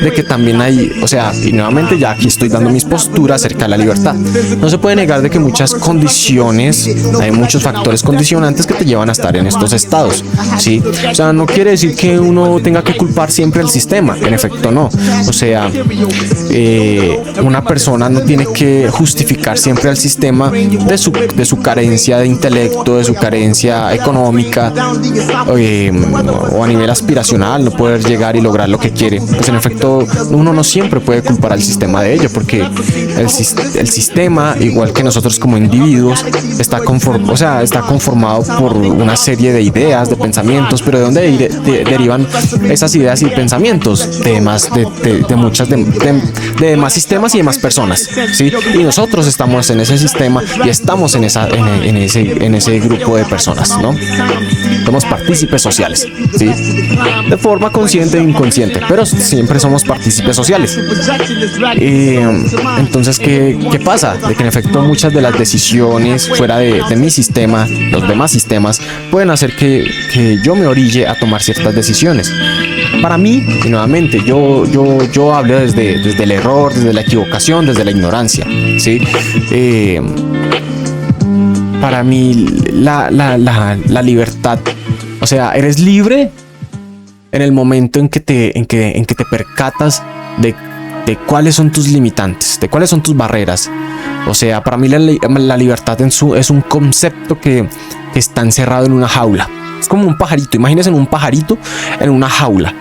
de que también hay, o sea, y nuevamente ya aquí estoy dando mis posturas acerca de la libertad, no se puede negar de que muchas condiciones, hay muchos factores condicionantes que te llevan a estar en estos estados, ¿sí? O sea, no quiere decir que uno tenga que culpar siempre al sistema, en efecto no, o sea, una persona no tiene que justificar siempre al sistema de su carencia de intelecto, de su carencia económica, o a nivel aspiracional, no poder llegar y lograr lo que quiere. Pues en efecto, uno no siempre puede culpar al sistema de ello, porque el sistema, igual que nosotros como individuos, está conformado por una serie de ideas, de pensamientos, pero ¿de dónde derivan esas ideas y pensamientos? De demás sistemas y demás personas, ¿sí? Y nosotros estamos en ese sistema y estamos en ese grupo de personas, ¿no? Somos partícipes sociales, ¿sí? De forma consciente e inconsciente, pero siempre somos partícipes sociales. Entonces, ¿qué pasa? De que en efecto muchas de las decisiones fuera de mi sistema, los demás sistemas, pueden hacer que yo me orille a tomar ciertas decisiones. Para mí, y nuevamente, yo hablo desde el error, desde la equivocación, desde la ignorancia, ¿sí? Para mí, la libertad, o sea, eres libre en el momento en que te percatas de cuáles son tus limitantes, de cuáles son tus barreras. O sea, para mí la libertad es un concepto que está encerrado en una jaula. Es como un pajarito. Imagínense un pajarito en una jaula.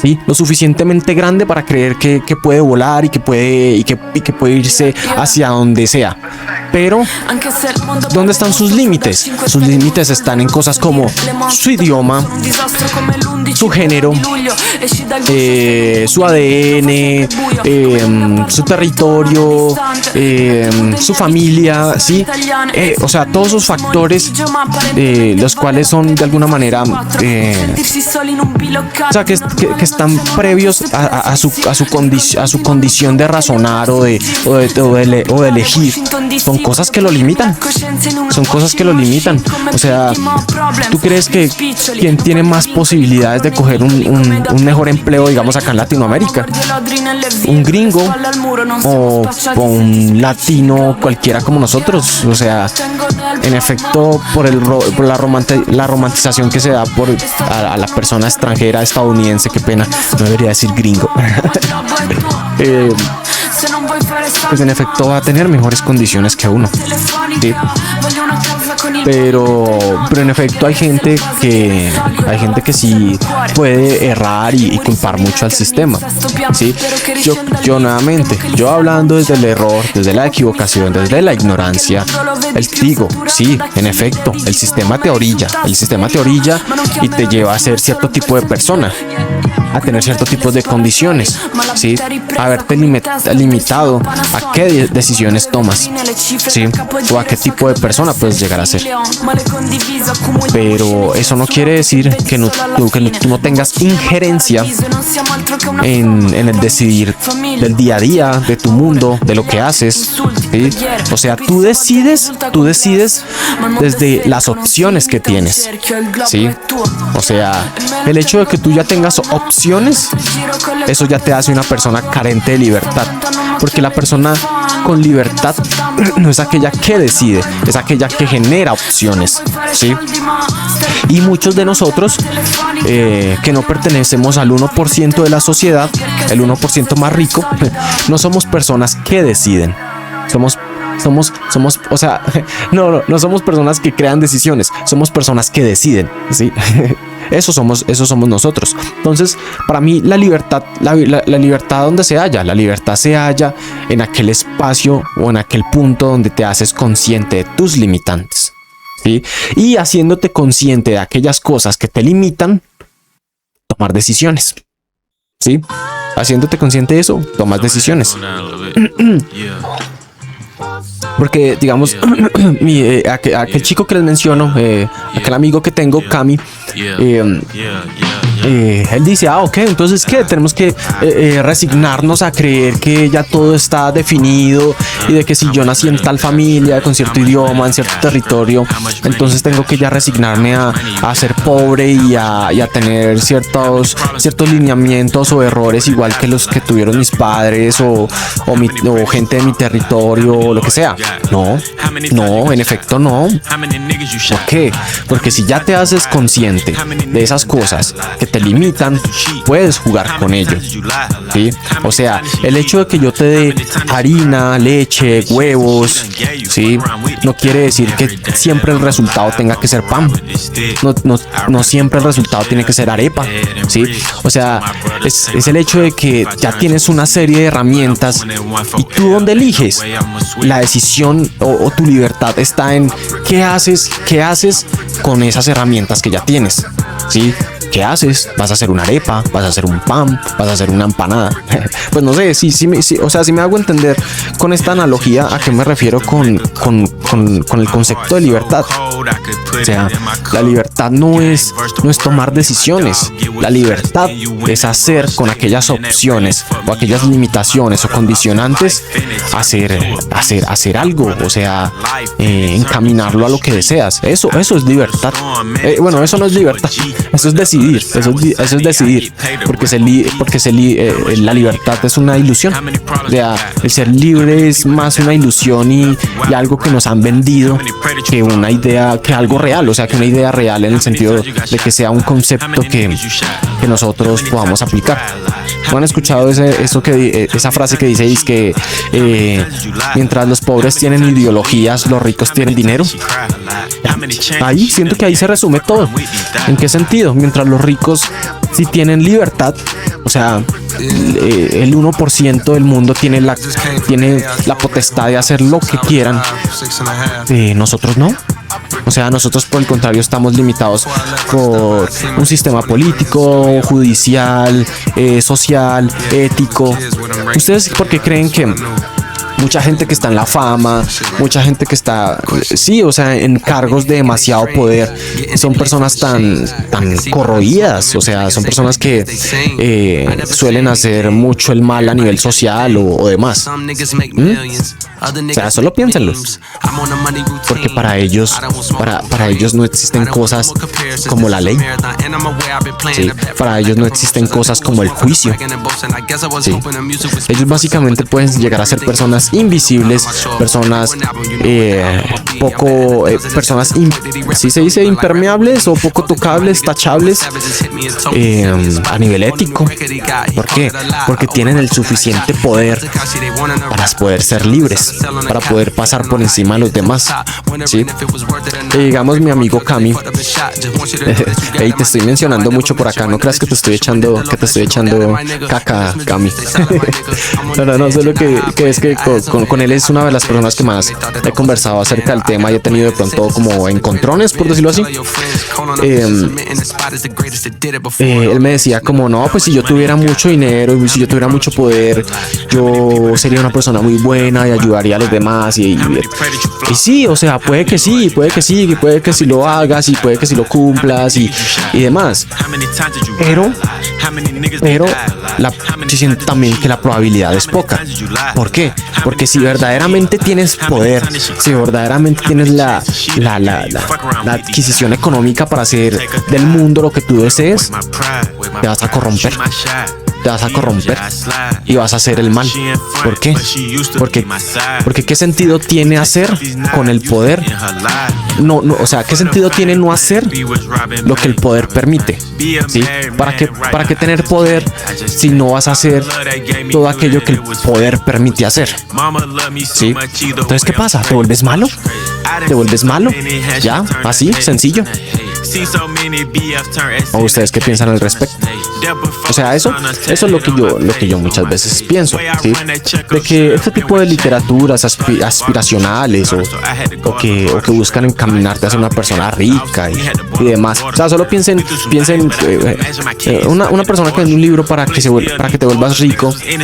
¿sí? Lo suficientemente grande para creer que puede volar y que puede irse hacia donde sea. Pero, ¿dónde están sus límites? Sus límites están en cosas como su idioma, su género, su ADN, su territorio, su familia, ¿sí? O sea, todos esos factores, los cuales son de alguna manera, o sea, que están previos a su condición de razonar o de elegir. Son cosas que lo limitan. Son cosas que lo limitan. O sea, ¿tú crees que quien tiene más posibilidades de coger un mejor empleo, digamos, acá en Latinoamérica? ¿Un gringo o un latino cualquiera como nosotros? O sea, en efecto, por la romantización que se da a la persona extranjera, estadounidense, qué pena, no debería decir gringo. Pues en efecto va a tener mejores condiciones que uno, ¿sí? Pero en efecto hay gente que sí puede errar y culpar mucho al sistema, ¿sí? Yo nuevamente, yo hablando desde el error, desde la equivocación, desde la ignorancia, digo, sí, en efecto, el sistema te orilla y te lleva a ser cierto tipo de persona, a tener cierto tipo de condiciones, ¿sí? A verte limitado a qué decisiones tomas, ¿sí? O a qué tipo de persona puedes llegar a ser. Pero eso no quiere decir que tú no tengas injerencia en el decidir del día a día, de tu mundo, de lo que haces, ¿sí? O sea, tú decides desde las opciones que tienes, ¿sí? O sea, el hecho de que tú ya tengas opciones, eso ya te hace una persona carente de libertad, porque la persona con libertad no es aquella que decide, es aquella que genera opciones, ¿sí? Y muchos de nosotros que no pertenecemos al 1% de la sociedad, el 1% más rico, no somos personas que deciden, somos, o sea, no somos personas que crean decisiones, somos personas que deciden, ¿sí? Eso somos nosotros. Entonces, para mí la libertad donde se halla, la libertad se halla en aquel espacio o en aquel punto donde te haces consciente de tus limitantes, ¿sí? Y haciéndote consciente de aquellas cosas que te limitan, tomar decisiones, ¿sí? Haciéndote consciente de eso, tomas decisiones. Porque, digamos, aquel chico que les menciono, aquel amigo que tengo, Cami, él dice, ok, entonces ¿qué? Tenemos que resignarnos a creer que ya todo está definido y de que si yo nací en tal familia, con cierto idioma, en cierto territorio, entonces tengo que ya resignarme a ser pobre y a tener ciertos lineamientos o errores igual que los que tuvieron mis padres o gente de mi territorio o lo que sea. No, en efecto no. ¿Por qué? Porque si ya te haces consciente de esas cosas que te limitan, puedes jugar con ello, ¿sí? O sea, el hecho de que yo te dé harina, leche, huevos, ¿sí? No quiere decir que siempre el resultado tenga que ser pan. No siempre el resultado tiene que ser arepa, ¿sí? O sea, es el hecho de que ya tienes una serie de herramientas y tú donde eliges la decisión o tu libertad está en qué haces con esas herramientas que ya tienes, ¿sí? ¿Qué haces? ¿Vas a hacer una arepa? ¿Vas a hacer un pan? ¿Vas a hacer una empanada? Pues no sé, o sea, si me hago entender con esta analogía a qué me refiero con el concepto de libertad. O sea, la libertad no es tomar decisiones. La libertad es hacer con aquellas opciones o aquellas limitaciones o condicionantes, hacer algo, o sea, encaminarlo a lo que deseas. Eso es libertad. Bueno, eso no es libertad, eso es decidir. Eso es decidir, porque la libertad es una ilusión. O sea, el ser libre es más una ilusión y algo que nos han vendido que una idea, que algo real. O sea, que una idea real en el sentido de que sea un concepto que nosotros podamos aplicar. ¿No han escuchado esa frase que dice que mientras los pobres tienen ideologías, los ricos tienen dinero? Ahí siento que ahí se resume todo. ¿En qué sentido? Mientras los ricos si tienen libertad, o sea, el 1% del mundo tiene la potestad de hacer lo que quieran, nosotros no. O sea, nosotros por el contrario estamos limitados por un sistema político, judicial, social, ético. ¿Ustedes por qué creen que mucha gente que está en la fama, mucha gente que está, sí, o sea, en cargos de demasiado poder, son personas tan corroídas? O sea, son personas que suelen hacer mucho el mal a nivel social o demás. O sea, solo piénsenlo, porque para ellos no existen cosas como la ley. Sí, para ellos no existen cosas como el juicio. Sí. Ellos básicamente pueden llegar a ser personas invisibles, personas ¿sí se dice impermeables o poco tocables, tachables a nivel ético? ¿Por qué? Porque tienen el suficiente poder para poder ser libres, para poder pasar por encima de los demás. ¿Sí? Digamos mi amigo Cami, hey, te estoy mencionando mucho por acá, no creas que te estoy echando caca, Cami. No, solo que es que con él es una de las personas que más he conversado acerca del tema y he tenido de pronto como encontrones, por decirlo así. Él me decía como, no, pues si yo tuviera mucho dinero y si yo tuviera mucho poder, yo sería una persona muy buena y ayudaría a los demás y sí, o sea, puede que sí, puede que sí lo hagas y puede que sí lo cumplas y demás, pero yo siento también que la probabilidad es poca. ¿Por qué? Porque si verdaderamente tienes poder, si verdaderamente tienes la adquisición económica para hacer del mundo lo que tú desees, te vas a corromper. Te vas a corromper y vas a hacer el mal. ¿Por qué? Porque ¿qué sentido tiene hacer con el poder? No, o sea, ¿qué sentido tiene no hacer lo que el poder permite? ¿Sí? ¿Para qué tener poder si no vas a hacer todo aquello que el poder permite hacer? ¿Sí? Entonces, ¿qué pasa? ¿Te vuelves malo? ¿Te vuelves malo? ¿Ya? ¿Así? ¿Sencillo? ¿O ustedes qué piensan al respecto? O sea, eso es lo que yo muchas veces pienso, ¿sí? De que este tipo de literaturas aspiracionales o que buscan encaminarte a ser una persona rica y demás. O sea, solo piensen una persona que vende un libro para que te vuelvas rico, ¿qué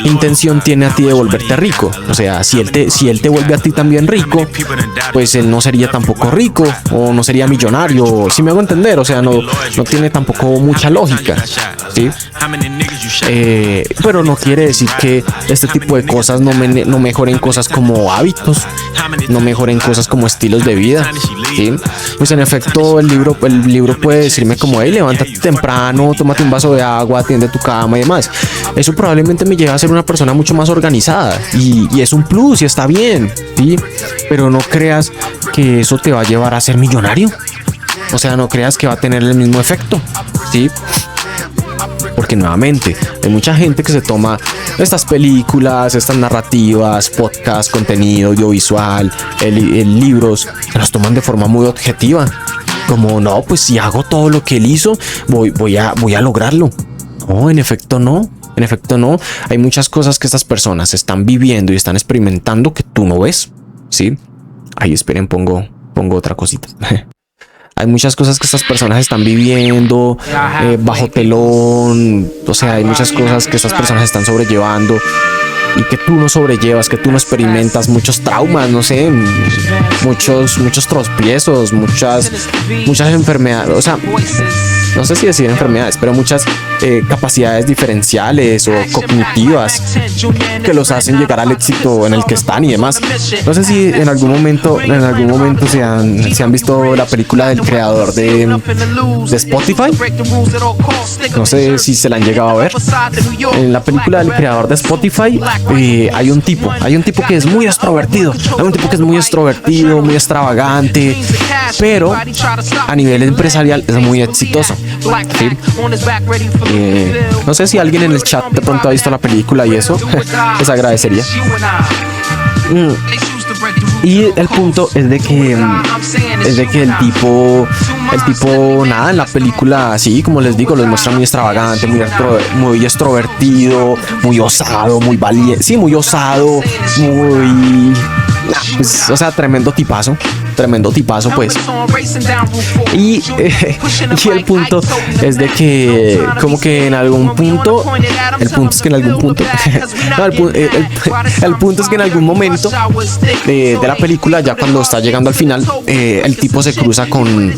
intención tiene a ti de volverte rico? O sea, si él te vuelve a ti también rico, pues él no sería tampoco rico o no sería millonario, si me hago entender. O sea, no tiene tampoco mucha lógica, ¿sí? Pero no quiere decir que este tipo de cosas no mejoren cosas como hábitos, no mejoren cosas como estilos de vida, ¿sí? Pues en efecto el libro puede decirme como, hey, levántate temprano, tómate un vaso de agua, atiende tu cama y demás. Eso probablemente me lleva a ser una persona mucho más organizada y es un plus y está bien, ¿sí? Pero no creas que eso te va a llevar a ser millonario. O sea, no creas que va a tener el mismo efecto, ¿sí? Porque nuevamente hay mucha gente que se toma estas películas, estas narrativas, podcasts, contenido audiovisual, libros, se los toman de forma muy objetiva. Como, no, pues si hago todo lo que él hizo, voy a lograrlo. No, en efecto no. En efecto no. Hay muchas cosas que estas personas están viviendo y están experimentando que tú no ves, ¿sí? Ahí esperen, pongo otra cosita. Hay muchas cosas que estas personas están viviendo bajo telón. O sea, hay muchas cosas que estas personas están sobrellevando y que tú no sobrellevas, que tú no experimentas. Muchos traumas, no sé, muchos tropiezos, muchas enfermedades. O sea, no sé si decir enfermedades, pero muchas capacidades diferenciales o cognitivas que los hacen llegar al éxito en el que están y demás. No sé si en algún momento se han visto la película del creador de Spotify. No sé si se la han llegado a ver. En la película del creador de Spotify hay un tipo que es muy extrovertido. Hay un tipo que es muy extrovertido, muy extravagante, pero a nivel empresarial es muy exitoso. ¿Sí? No sé si alguien en el chat de pronto ha visto la película y eso les agradecería. Y el punto es de que el tipo el tipo, nada, en la película, así como les digo, los muestra muy extravagante, muy extrovertido, muy osado, muy valiente, sí, muy osado, muy... Pues, o sea, tremendo tipazo, pues. Y el punto es de que como que en algún punto, el punto es que en algún punto, no, el punto es que en algún momento de la película, ya cuando está llegando al final, el tipo se cruza con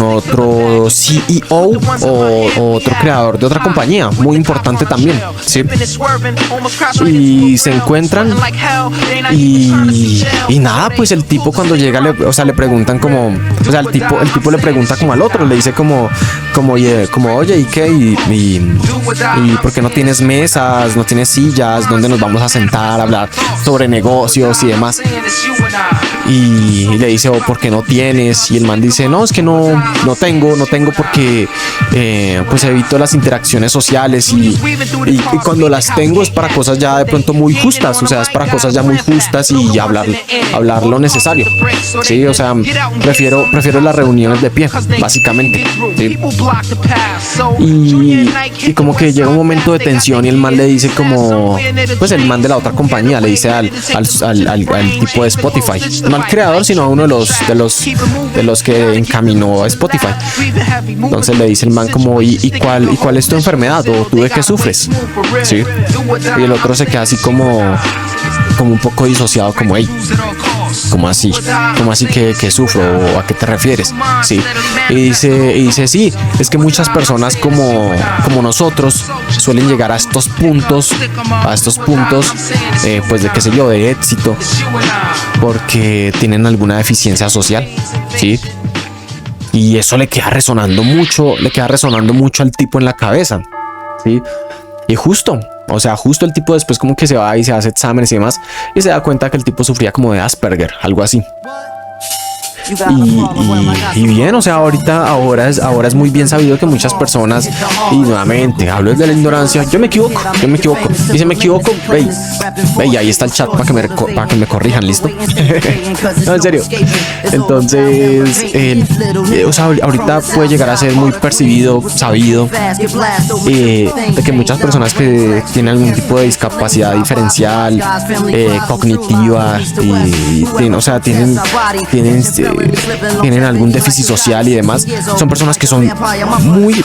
otro CEO o otro creador de otra compañía muy importante también, ¿sí? Y se encuentran y nada, pues el tipo cuando llega, o sea, le preguntan como, o sea, el tipo le pregunta como al otro, le dice como oye, ¿y qué? ¿Y por qué no tienes mesas, no tienes sillas, dónde nos vamos a sentar a hablar sobre negocios y demás? Y le dice, oh, ¿por qué no tienes? Y el man dice, no, es que no tengo porque pues evito las interacciones sociales y cuando las tengo es para cosas ya de pronto muy justas, o sea, es para cosas ya muy justas y hablar lo necesario, sí, o sea, prefiero las reuniones de pie, básicamente, ¿sí? Y como que llega un momento de tensión y el man le dice como, pues el man de la otra compañía le dice al tipo de Spotify, no al creador, sino a uno de los que encaminó a Spotify. Entonces le dice el man como, ¿y cuál es tu enfermedad? ¿O tú de qué sufres? ¿Sí? Y el otro se queda así como un poco disociado, como, hey, ¿cómo así que sufro? ¿O a qué te refieres? Sí. Y dice, sí, es que muchas personas como nosotros suelen llegar a estos puntos, pues de qué sé yo, de éxito, porque tienen alguna deficiencia social, ¿sí? Y eso le queda resonando mucho al tipo en la cabeza, ¿sí? Y justo el tipo después como que se va y se hace exámenes y demás y se da cuenta que el tipo sufría como de Asperger, algo así. Y bien, o sea, ahora es muy bien sabido que muchas personas, y nuevamente hablo desde la ignorancia, yo me equivoco, y si me equivoco, hey, ahí está el chat para que me corrijan, ¿listo? No, en serio. Entonces, o sea, ahorita puede llegar a ser muy sabido, de que muchas personas que tienen algún tipo de discapacidad diferencial, cognitiva, y tienen algún déficit social y demás, son personas que son muy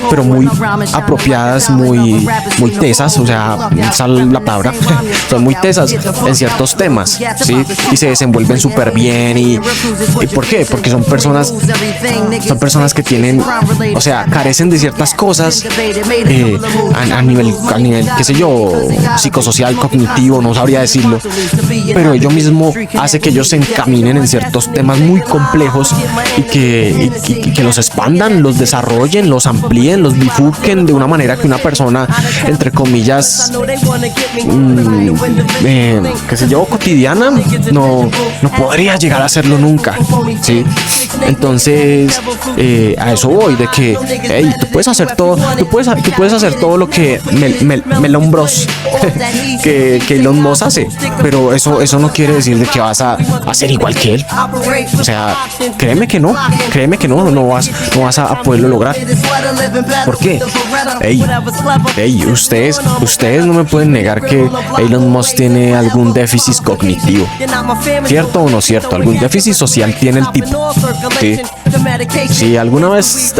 apropiadas, muy tesas, o sea, sale la palabra, son muy tesas en ciertos temas, ¿sí? Y se desenvuelven súper bien. ¿Y por qué? Porque son personas que tienen, o sea, carecen de ciertas cosas a nivel, qué sé yo, psicosocial, cognitivo, no sabría decirlo, pero ello mismo hace que ellos se encaminen en ciertos temas muy complejos y que los expandan, los desarrollen, los amplíen, los bifurquen de una manera que una persona, entre comillas, qué sé yo, cotidiana, no podría llegar a hacerlo nunca, ¿sí? Entonces, a eso voy, de que, hey, tú puedes hacer todo lo que Melon Bros que Elon Musk hace, pero eso no quiere decir de que vas a ser igual que él. O sea, créeme que no vas a poderlo lograr. ¿Por qué? Hey, ustedes no me pueden negar que Elon Musk tiene algún déficit cognitivo, ¿cierto o no cierto? Algún déficit social tiene el tipo, ¿sí? Si alguna vez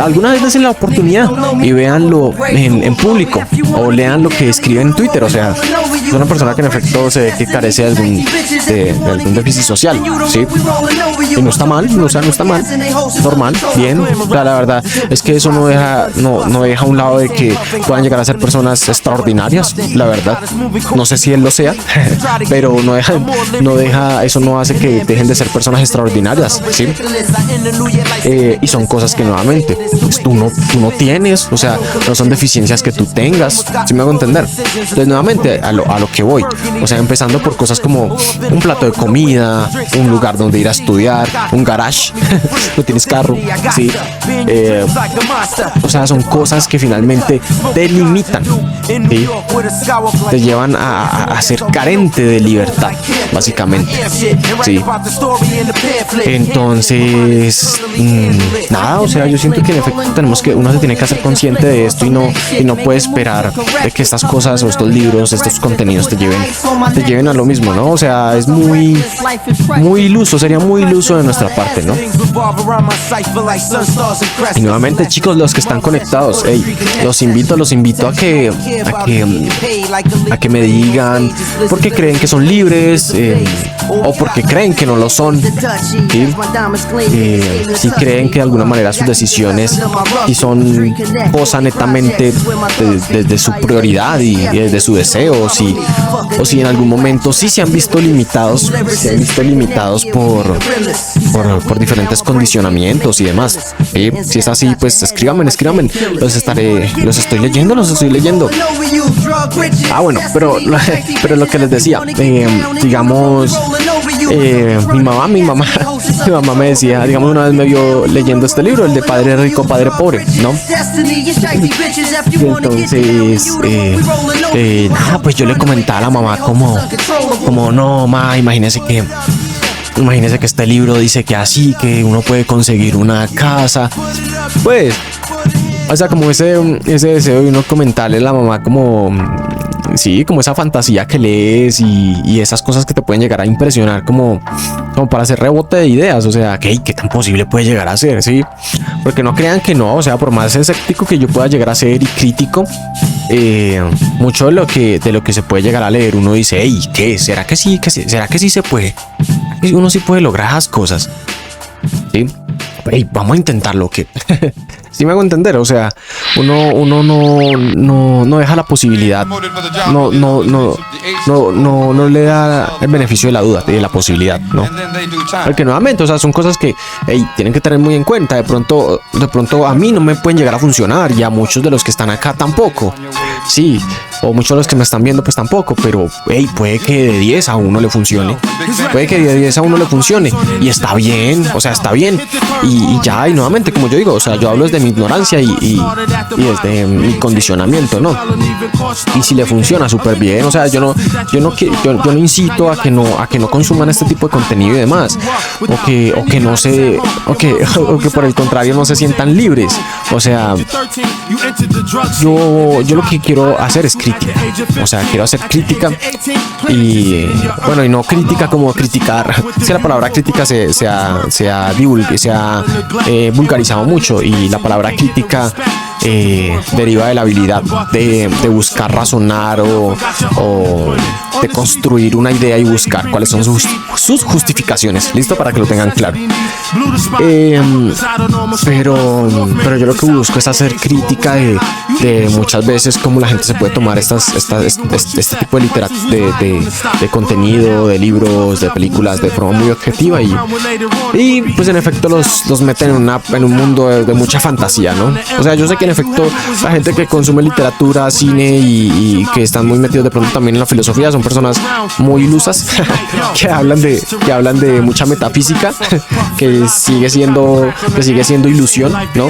den la oportunidad y véanlo en público o lean lo que escribe en Twitter, o sea, es una persona que en efecto se ve que carece de algún déficit social, ¿sí? Y no está mal, o sea, no está mal, normal, bien. O sea, la verdad es que eso no deja a un lado de que puedan llegar a ser personas extraordinarias, la verdad. No sé si él lo sea, pero eso no hace que dejen de ser personas extraordinarias, ¿sí? Y son cosas que nuevamente pues, tú no tienes, o sea, no son deficiencias que tú tengas, ¿sí me hago entender? Entonces nuevamente a lo que voy, o sea, empezando por cosas como un plato de comida, un lugar donde ir a estudiar, un garage, no tienes carro, ¿sí? O sea, son cosas que finalmente te limitan, ¿sí? Te llevan a ser carente de libertad, básicamente, ¿sí? Entonces, nada, o sea, yo siento que en efecto uno se tiene que hacer consciente de esto y no puede esperar de que estas cosas o estos libros, estos contenidos te lleven a lo mismo, ¿no? O sea, es muy iluso, sería muy iluso de nuestra parte, ¿no? Y nuevamente, chicos, los que están conectados, hey, los invito a que me digan por qué creen que son libres, o porque creen que no lo son, ¿sí? Si creen que de alguna manera sus decisiones si son cosa netamente desde su prioridad y desde su deseo, o si en algún momento sí se han visto limitados por diferentes condicionamientos y demás. Si es así, pues escríbanme, los estoy leyendo. Bueno, pero lo que les decía, digamos, mi mamá me decía, digamos, una vez me vio leyendo este libro, el de Padre Rico, Padre Pobre, ¿no? Y entonces, nada, pues yo le comentaba a la mamá como no, ma, imagínese que este libro dice que así, que uno puede conseguir una casa, pues, o sea, como ese deseo de uno comentarle a la mamá como esa fantasía que lees y esas cosas que te pueden llegar a impresionar como para hacer rebote de ideas, o sea, ¿qué tan posible puede llegar a ser? Sí, porque no crean que no, o sea, por más escéptico que yo pueda llegar a ser y crítico, mucho de lo que se puede llegar a leer, uno dice, ¿qué? ¿Será que sí se puede? Uno sí puede lograr esas cosas, ¿sí? Vamos a intentarlo, ¿qué? Sí me hago entender, o sea, uno no deja la posibilidad, no le da el beneficio de la duda, de la posibilidad, ¿no? Porque nuevamente, o sea, son cosas que tienen que tener muy en cuenta. De pronto a mí no me pueden llegar a funcionar y a muchos de los que están acá tampoco, sí, o muchos de los que me están viendo pues tampoco, pero puede que de 10 a 1 le funcione, y está bien, o sea, está bien, y ya, y nuevamente, como yo digo, o sea, yo hablo desde mi ignorancia y desde mi condicionamiento, ¿no? Y si le funciona súper bien, o sea, yo no incito a que no consuman este tipo de contenido y demás, o que por el contrario no se sientan libres. O sea, yo lo que quiero hacer es crítica, o sea, quiero hacer crítica y bueno, y no crítica como criticar, si la palabra crítica se ha vulgarizado mucho, y la palabra crítica deriva de la habilidad de buscar razonar o de construir una idea y buscar cuáles son sus justificaciones, listo, para que lo tengan claro. Pero yo lo que busco es hacer crítica de muchas veces cómo la gente se puede tomar este tipo de contenido, de libros, de películas de forma muy objetiva y pues en efecto los meten en un mundo de mucha fantasía, ¿no? O sea, yo sé que en efecto la gente que consume literatura, cine y que están muy metidos de pronto también en la filosofía son personas muy ilusas que hablan de mucha metafísica que sigue siendo ilusión, ¿no?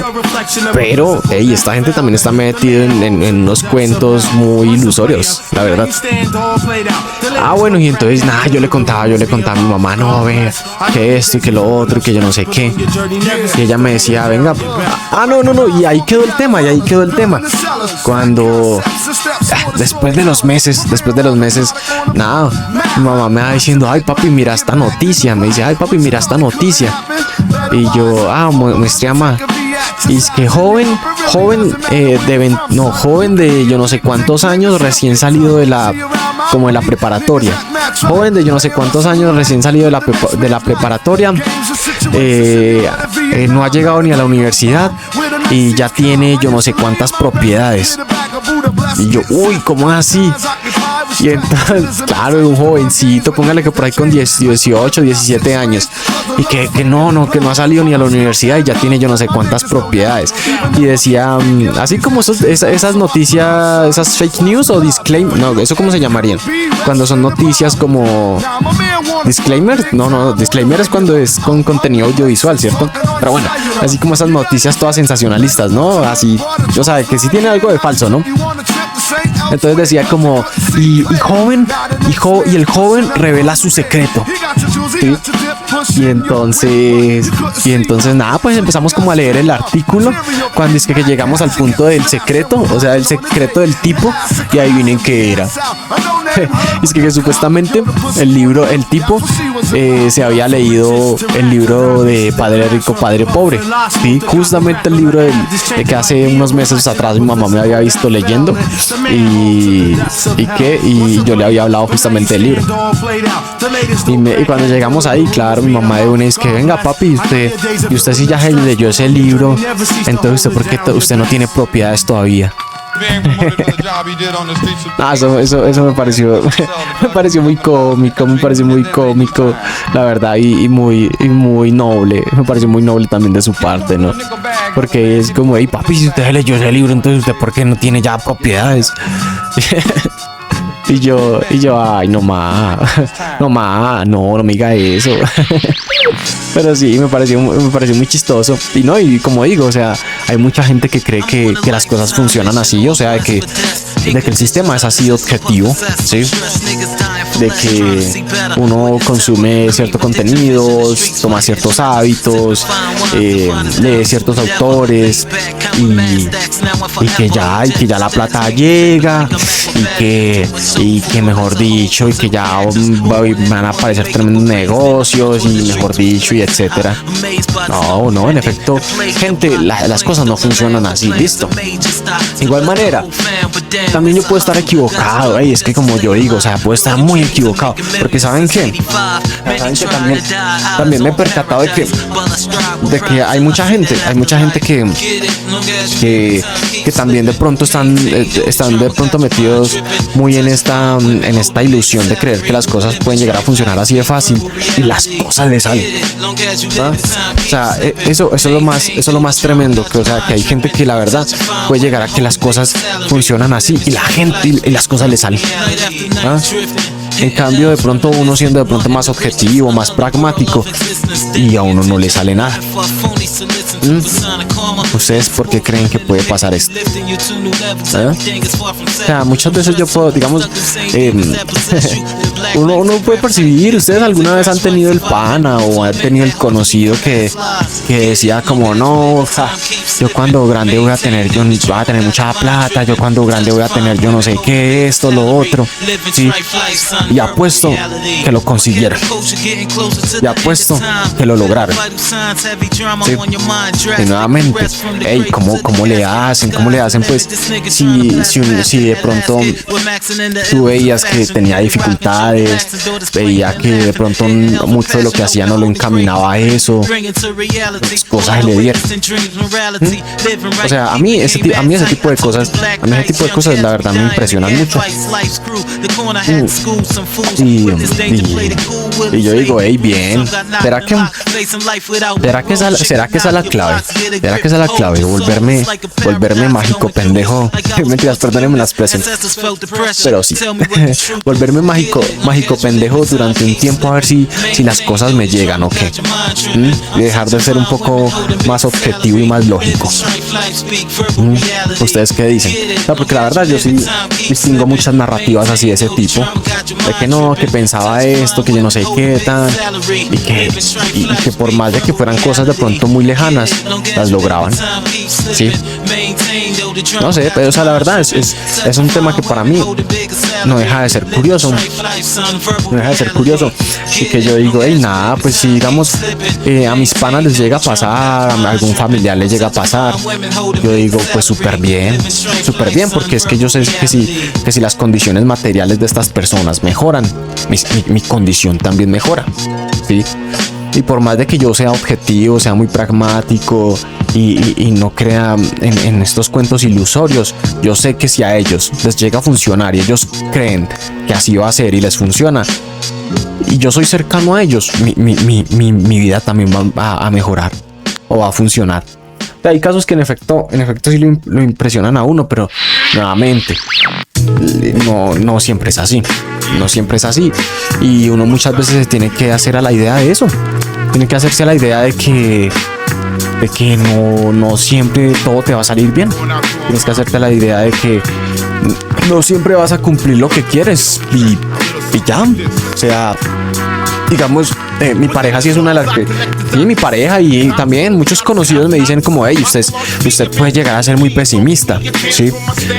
Pero esta gente también está metida en unos cuentos muy ilusorios, la verdad. Bueno, y entonces nada, yo le contaba a mi mamá, no, ve, que esto y que lo otro y que yo no sé qué, y ella me decía, venga, no, y ahí quedó el tema, cuando después de los meses, nada, mi mamá me va diciendo, ay papi, mira esta noticia, y yo, muestre, mamá, y es que joven de yo no sé cuántos años recién salido de la preparatoria, no ha llegado ni a la universidad y ya tiene yo no sé cuántas propiedades. Y yo, ¿cómo es así? Y entonces, claro, un jovencito, póngale que por ahí con 18, 17 años, y que no ha salido ni a la universidad y ya tiene yo no sé cuántas propiedades. Y decía, así como esas noticias, esas fake news o disclaimer, no, ¿eso cómo se llamarían? Cuando son noticias como disclaimer, no, disclaimer es cuando es con contenido audiovisual, ¿cierto? Pero bueno, así como esas noticias todas sensacionalistas, ¿no? Así, yo sabe que sí tiene algo de falso, ¿no? Entonces decía como, y el joven revela su secreto, ¿sí? Y entonces nada, pues empezamos como a leer el artículo cuando es que llegamos al punto del secreto, o sea, el secreto del tipo, y adivinen qué era. Es que supuestamente el tipo se había leído el libro de Padre Rico, Padre Pobre, ¿sí? Justamente el libro de que hace unos meses atrás mi mamá me había visto leyendo y yo le había hablado justamente del libro. Y cuando llegamos ahí, claro, mi mamá de una es que venga papi, usted sí ya leyó ese libro, entonces ¿por qué usted no tiene propiedades todavía? Eso me pareció muy cómico, la verdad, y muy noble. Me pareció muy noble también de su parte, ¿no? Porque es como, hey papi, si usted leyó ese libro, entonces usted ¿por qué no tiene ya propiedades? Y yo, ay, no me diga eso. Pero sí, me pareció muy chistoso. Y como digo, o sea, hay mucha gente que cree que las cosas funcionan así, o sea, de que el sistema es así objetivo, ¿sí? De que uno consume cierto contenido, toma ciertos hábitos, lee ciertos autores y que ya la plata llega y que mejor dicho, y que ya van a aparecer tremendos negocios y mejor dicho y etcétera. No, en efecto, gente, las cosas no funcionan así, listo. De igual manera, también yo puedo estar equivocado, es que como yo digo, o sea, puedo estar muy equivocado, porque ¿saben qué? También me he percatado de que hay mucha gente que también de pronto están de pronto metidos muy en esta ilusión de creer que las cosas pueden llegar a funcionar así de fácil y las cosas les salen, ¿no? O sea, eso es lo más tremendo, que o sea, que hay gente que la verdad puede llegar a que las cosas funcionan así y las cosas les salen, ¿no? En cambio, de pronto uno siendo de pronto más objetivo, más pragmático, y a uno no le sale nada. ¿Ustedes por qué creen que puede pasar esto? O sea, muchas veces yo puedo, digamos, uno puede percibir. ¿Ustedes alguna vez han tenido el pana o han tenido el conocido que decía como, no, yo cuando grande voy a tener mucha plata, yo cuando grande voy a tener yo no sé qué, esto, lo otro, ¿sí? Y apuesto que lo consiguieron, y apuesto que lo lograron, ¿sí? Y nuevamente, hey, ¿cómo le hacen? Pues si de pronto tú veías que tenía dificultades, veía que de pronto mucho de lo que hacía no lo encaminaba a eso, pues cosas le dieron. O sea, a mí ese tipo de cosas la verdad me impresionan mucho. Y yo digo, hey, bien, ¿será que esa es la clave? ¿Será que esa es la clave? Volverme mágico pendejo. Mentiras, perdónenme la expresión, pero sí. Volverme mágico pendejo durante un tiempo, a ver si las cosas me llegan o qué. Y dejar de ser un poco más objetivo y más lógico. ¿Ustedes qué dicen? No, porque la verdad yo sí distingo muchas narrativas así de ese tipo, de que no, que pensaba esto, que yo no sé qué tal, y que por más de que fueran cosas de pronto muy lejanas, las lograban, ¿sí? No sé, pero o sea, la verdad es un tema que para mí no deja de ser curioso, y que yo digo, hey, nada, pues si digamos a mis panas les llega a pasar, a algún familiar les llega a pasar, yo digo, pues súper bien, porque es que yo sé que si las condiciones materiales de estas personas mejoran, mi condición también mejora, ¿sí? Y por más de que yo sea objetivo, sea muy pragmático y no crea en estos cuentos ilusorios, yo sé que si a ellos les llega a funcionar y ellos creen que así va a ser y les funciona, y yo soy cercano a ellos, mi vida también va a mejorar o va a funcionar. Hay casos que en efecto sí lo impresionan a uno, pero nuevamente no siempre es así. Y uno muchas veces se tiene que hacer a la idea de eso. Tiene que hacerse a la idea de que no siempre todo te va a salir bien. Tienes que hacerte a la idea de que no siempre vas a cumplir lo que quieres y ya. O sea, digamos, mi pareja sí es una de las que, sí, mi pareja y también muchos conocidos me dicen como, hey, usted puede llegar a ser muy pesimista, ¿sí?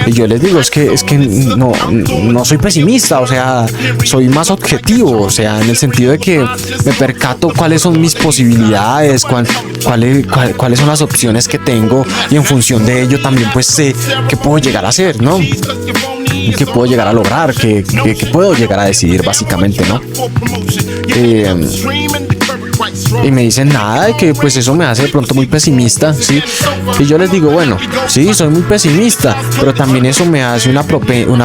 Y yo les digo, es que no soy pesimista, o sea, soy más objetivo, o sea, en el sentido de que me percato cuáles son mis posibilidades, cuáles son las opciones que tengo y en función de ello también pues sé qué puedo llegar a hacer, ¿no? Qué puedo llegar a lograr, qué puedo llegar a decidir básicamente, ¿no? Y me dicen nada de que pues eso me hace de pronto muy pesimista, ¿sí? Y yo les digo, bueno, sí, soy muy pesimista, pero también eso me hace una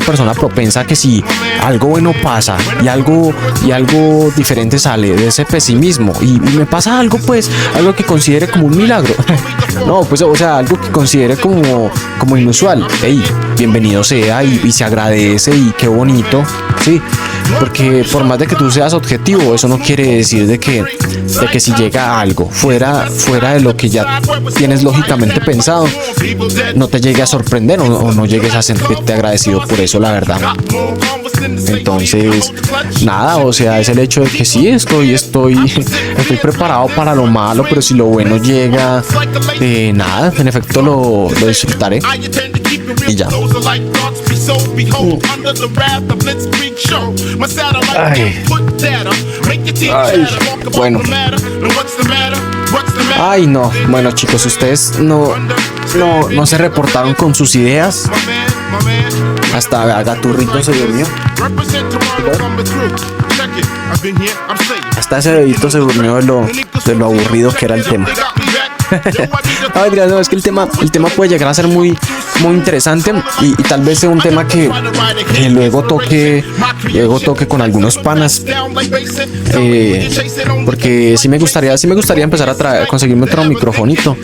persona propensa a que si algo bueno pasa y algo diferente sale de ese pesimismo y me pasa algo, pues, algo que considere como un milagro. No, pues, o sea, algo que considere como inusual. Hey, bienvenido sea y se agradece y qué bonito, ¿sí? Porque por más de que tú seas objetivo, eso no quiere decir de que si llega algo fuera de lo que ya tienes lógicamente pensado, no te llegue a sorprender o no llegues a sentirte agradecido por eso, la verdad. Entonces, nada, o sea, es el hecho de que sí, estoy preparado para lo malo, pero si lo bueno llega, nada, en efecto lo disfrutaré. Y ya. Bueno. Ay, no. Bueno, chicos, ustedes no se reportaron con sus ideas. Hasta Gaturrito se durmió. Hasta ese bebito se durmió de lo aburrido que era el tema. Ay, no, es que el tema puede llegar a ser muy interesante y tal vez sea un tema que luego toque con algunos panas, porque sí me gustaría empezar a conseguirme otro microfonito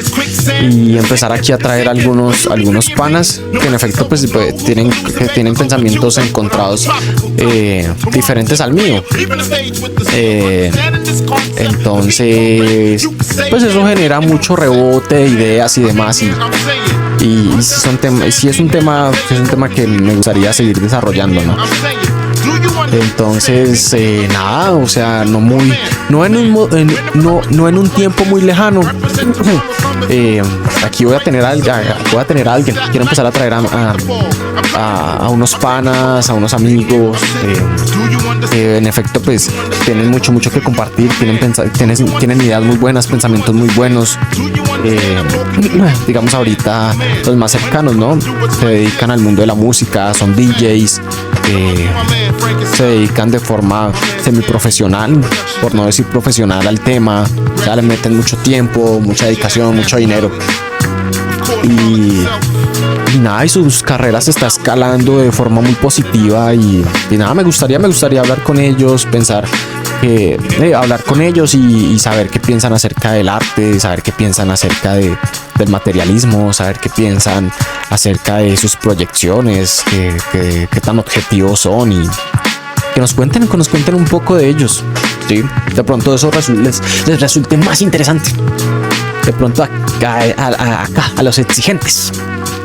y empezar aquí a traer algunos panas que en efecto pues tienen pensamientos encontrados, diferentes al mío. Entonces pues eso genera mucho rebote de ideas y demás y si es un tema que me gustaría seguir desarrollando, ¿no? Entonces, nada, o sea, no en un tiempo muy lejano. Aquí voy a tener a alguien. Quiero empezar a traer a unos panas, a unos amigos. En efecto, pues tienen mucho que compartir. Tienen ideas muy buenas, pensamientos muy buenos. Digamos ahorita los más cercanos, ¿no? Se dedican al mundo de la música, son DJs. Se dedican de forma semiprofesional, por no decir profesional, al tema. O sea, le meten mucho tiempo, mucha dedicación, mucho dinero. Y nada, y sus carreras se está escalando de forma muy positiva y nada, me gustaría hablar con ellos, hablar con ellos y saber qué piensan acerca del arte, saber qué piensan acerca del materialismo, saber qué piensan acerca de sus proyecciones, qué tan objetivos son y que nos cuenten un poco de ellos, ¿sí? De pronto eso les resulte más interesante. De pronto acá a los exigentes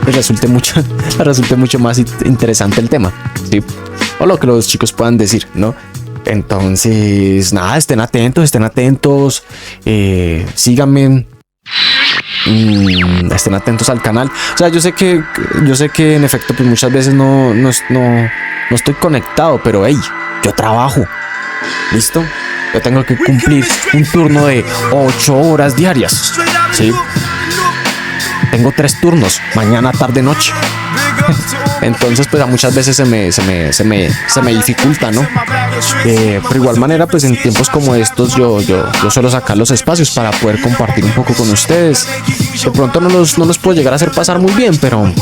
les resulte mucho más interesante el tema, ¿sí? O lo que los chicos puedan decir, ¿no? Entonces, nada, estén atentos, síganme, estén atentos al canal. O sea, yo sé que en efecto pues muchas veces no estoy conectado, pero hey, yo trabajo, ¿listo? Yo tengo que cumplir un turno de 8 horas diarias, ¿sí? Tengo 3 turnos, mañana, tarde, noche. Entonces pues a muchas veces se me dificulta, ¿no? Pero igual manera pues en tiempos como estos yo suelo sacar los espacios para poder compartir un poco con ustedes. De pronto no los puedo llegar a hacer pasar muy bien, pero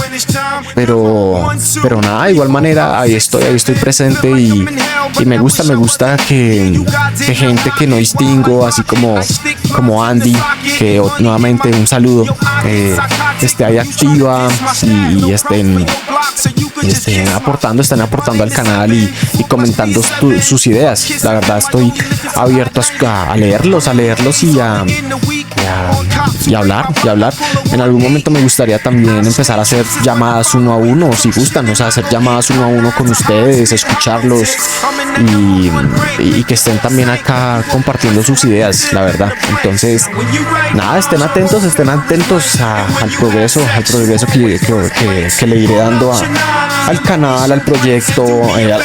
nada, de igual manera ahí estoy presente y me gusta que gente que no distingo, así como Andy, que nuevamente un saludo, esté ahí activa y estén estén aportando al canal y comentando sus ideas. La verdad estoy abierto a leerlos y hablar. En algún momento me gustaría también empezar a hacer llamadas 1 a 1, si gustan, o sea, hacer llamadas 1 a 1 con ustedes, escucharlos y que estén también acá compartiendo sus ideas, la verdad. Entonces, nada, estén atentos al progreso que le iré dando al canal, al proyecto,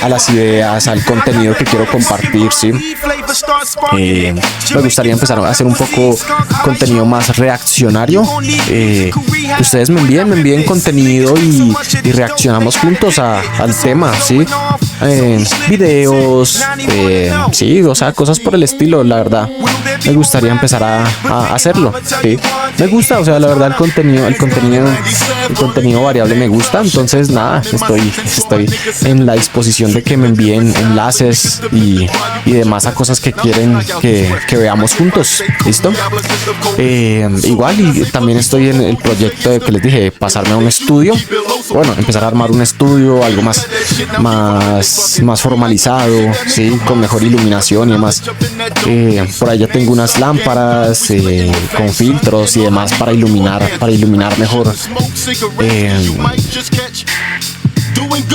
a las ideas, al contenido que quiero compartir, ¿sí? Me gustaría empezar a hacer un poco contenido más reaccionario, que ustedes me envíen contenido y reaccionamos juntos al tema, ¿sí? Videos, sí, o sea, cosas por el estilo. La verdad me gustaría empezar a hacerlo, ¿sí? Me gusta, o sea, la verdad el contenido variable me gusta. Entonces nada, estoy en la disposición de que me envíen enlaces y demás a cosas que quieren que veamos juntos. ¿Listo? Igual, y también estoy en el proyecto de que les dije, pasarme a un estudio. Bueno, empezar a armar un estudio, algo más formalizado, ¿sí? Con mejor iluminación y demás. Por ahí ya tengo unas lámparas con filtros y demás para iluminar mejor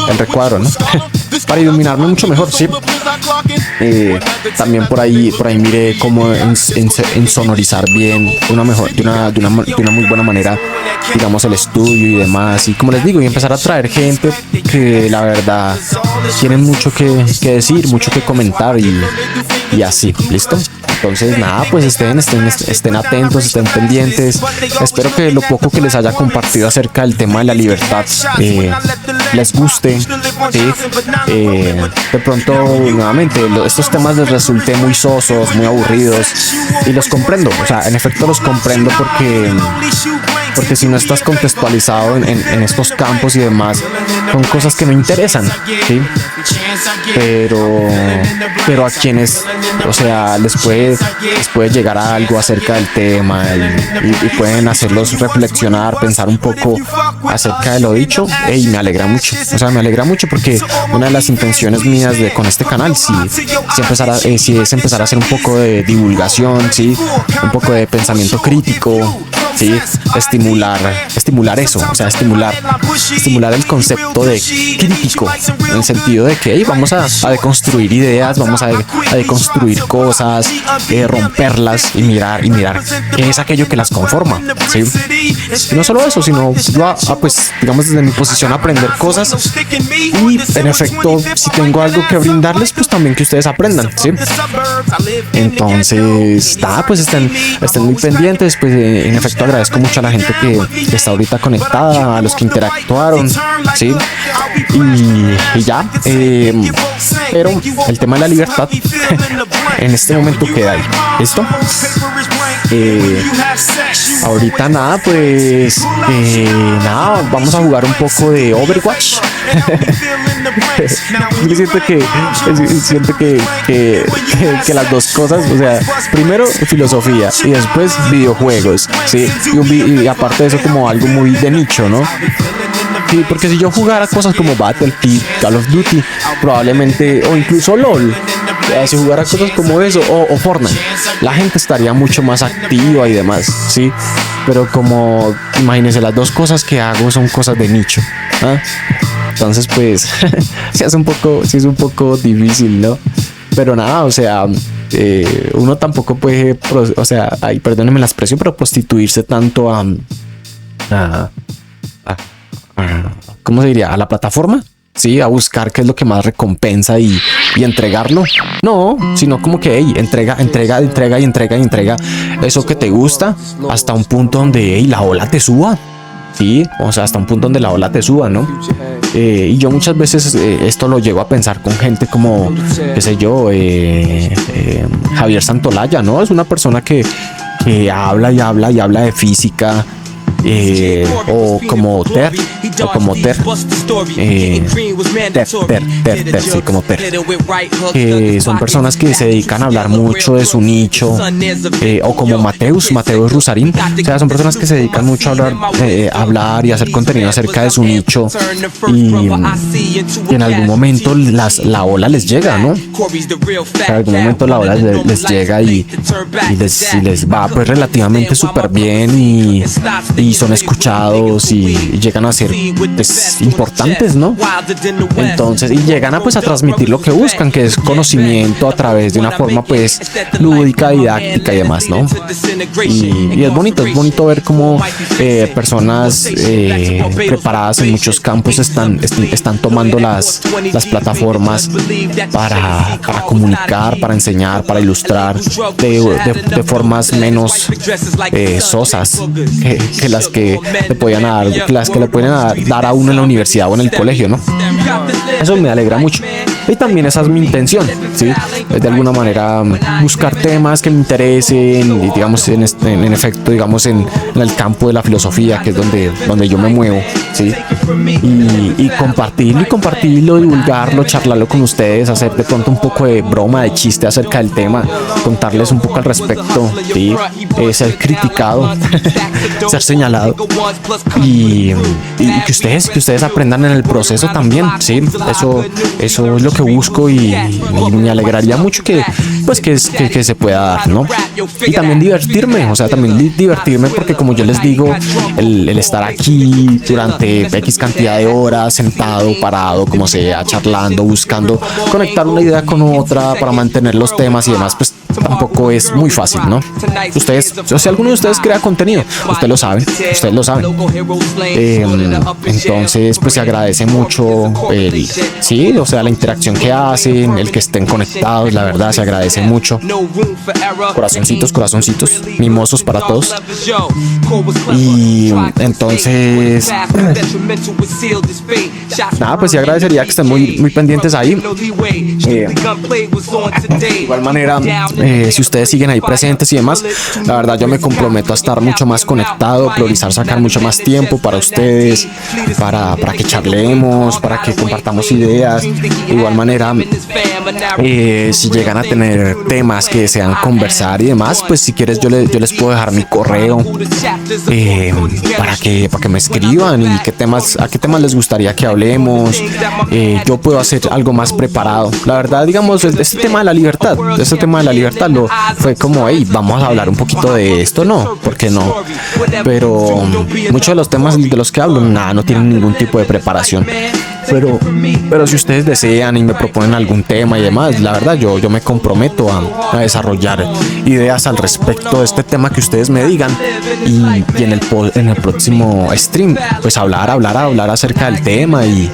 el recuadro, ¿no? Para iluminarme mucho mejor, sí. También por ahí miré cómo ensonorizar bien de una muy buena manera, digamos, el estudio y demás. Y como les digo, y empezar a traer gente que la verdad tienen mucho que decir, mucho que comentar y así. ¿Listo? Entonces nada, pues estén atentos, estén pendientes. Espero que lo poco que les haya compartido acerca del tema de la libertad les guste, ¿sí? De pronto, nuevamente, estos temas les resulten muy sosos, muy aburridos, y los comprendo. O sea, en efecto los comprendo porque si no estás contextualizado en estos campos y demás, son cosas que no interesan, ¿sí? Pero a quienes, o sea, les puede llegar a algo acerca del tema y pueden hacerlos reflexionar, pensar un poco acerca de lo dicho. Y me alegra mucho, o sea, me alegra mucho, porque una de las intenciones mías con este canal sí es empezar a hacer un poco de divulgación, sí, un poco de pensamiento crítico, sí, estimular eso, o sea, estimular el concepto de crítico, en el sentido de que vamos a deconstruir ideas, vamos a deconstruir cosas, romperlas y mirar qué es aquello que las conforma, ¿sí? Y no solo eso, sino pues, digamos, desde mi posición aprender cosas, y en efecto, si tengo algo que brindarles, pues también que ustedes aprendan, ¿sí? Entonces, nada, pues estén muy pendientes. Pues en efecto agradezco mucho a la gente que está ahorita conectada, a los que interactuaron, ¿sí? Y ya, pero el tema de la libertad en este momento queda ahí. ¿Listo? Ahorita nada, pues nada, vamos a jugar un poco de Overwatch. siento que las dos cosas, o sea, primero filosofía y después videojuegos, ¿sí? Y aparte de eso, como algo muy de nicho, ¿no? Sí, porque si yo jugara cosas como Battlefield, Call of Duty, probablemente, o incluso LOL, si jugara cosas como eso, o Fortnite, la gente estaría mucho más activa y demás, ¿sí? Pero como, imagínense, las dos cosas que hago son cosas de nicho, ¿ah? Entonces, pues, sí es un poco difícil, ¿no? Pero nada, o sea, uno tampoco puede, o sea, perdónenme la expresión, pero prostituirse tanto ¿cómo se diría? A la plataforma, sí, a buscar qué es lo que más recompensa y entregarlo. No, sino como que entrega eso que te gusta hasta un punto donde la ola te suba. Sí, o sea, hasta un punto donde la ola te suba, ¿no? Y yo muchas veces esto lo llego a pensar con gente como, qué sé yo, Javier Santolaya, ¿no? Es una persona que habla de física, o como Ter, sí, como Ter, que son personas que se dedican a hablar mucho de su nicho, o como Mateus Rusarín, o sea, son personas que se dedican mucho a hablar y hacer contenido acerca de su nicho, y en algún momento la ola les llega, ¿no? En algún momento la ola les llega y les va pues relativamente súper bien, y son escuchados y llegan a ser pues importantes, ¿no? Entonces, y llegan a pues a transmitir lo que buscan, que es conocimiento a través de una forma pues lúdica, didáctica y demás, ¿no? Y es bonito ver cómo personas preparadas en muchos campos están tomando las plataformas para comunicar, para enseñar, para ilustrar de formas menos sosas que las que le pueden dar a uno en la universidad o en el colegio, ¿no? Eso me alegra mucho. Y también esa es mi intención, ¿sí? De alguna manera buscar temas que me interesen, y digamos en efecto, digamos en el campo de la filosofía, que es donde yo me muevo, ¿sí? Y compartirlo, divulgarlo, charlarlo con ustedes, hacer de pronto un poco de broma, de chiste acerca del tema, contarles un poco al respecto, ¿sí? Ser criticado, ser señalado, y que ustedes aprendan en el proceso también, ¿sí? Eso es lo que busco, y me alegraría mucho que se pueda dar, ¿no? Y también divertirme, porque como yo les digo, el estar aquí durante X cantidad de horas, sentado, parado, como sea, charlando, buscando conectar una idea con otra para mantener los temas y demás, pues tampoco es muy fácil, ¿no? Ustedes, o sea, alguno de ustedes crea contenido, ustedes lo saben. Entonces, pues se agradece mucho sí, o sea, la interacción que hacen, el que estén conectados, la verdad, se agradece mucho. Corazoncitos, mimosos para todos. Y entonces, nada, pues sí agradecería que estén muy pendientes ahí. De igual manera, si ustedes siguen ahí presentes y demás, la verdad yo me comprometo a estar mucho más conectado, priorizar sacar mucho más tiempo para ustedes, para que charlemos, para que compartamos ideas. De igual manera, si llegan a tener temas que desean conversar y demás, pues si quieres yo les puedo dejar mi correo para que me escriban, y a qué temas les gustaría que hablemos. Yo puedo hacer algo más preparado. La verdad, digamos, este tema de la libertad fue como, hey, vamos a hablar un poquito de esto, ¿no? ¿Por qué no? Pero muchos de los temas de los que hablo, no tienen ningún tipo de preparación. Pero si ustedes desean y me proponen algún tema y demás, la verdad yo me comprometo a desarrollar ideas al respecto de este tema que ustedes me digan, y en el próximo stream pues hablar acerca del tema y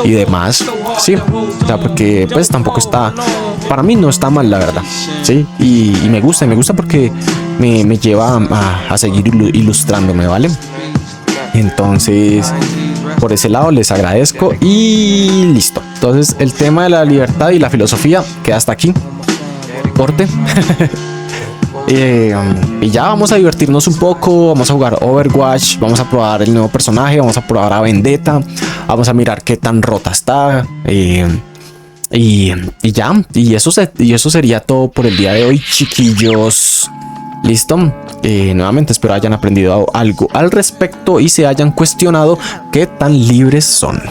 demás, sí, o sea, porque pues tampoco está, para mí no está mal, la verdad, sí, y me gusta porque me lleva a seguir ilustrándome, ¿vale? Entonces, por ese lado les agradezco, y listo. Entonces, el tema de la libertad y la filosofía queda hasta aquí. Corte. Y ya vamos a divertirnos un poco, vamos a jugar Overwatch, vamos a probar el nuevo personaje, vamos a probar a Vendetta, vamos a mirar qué tan rota está. Y eso sería todo por el día de hoy, chiquillos. Listo. Nuevamente espero hayan aprendido algo al respecto y se hayan cuestionado qué tan libres son.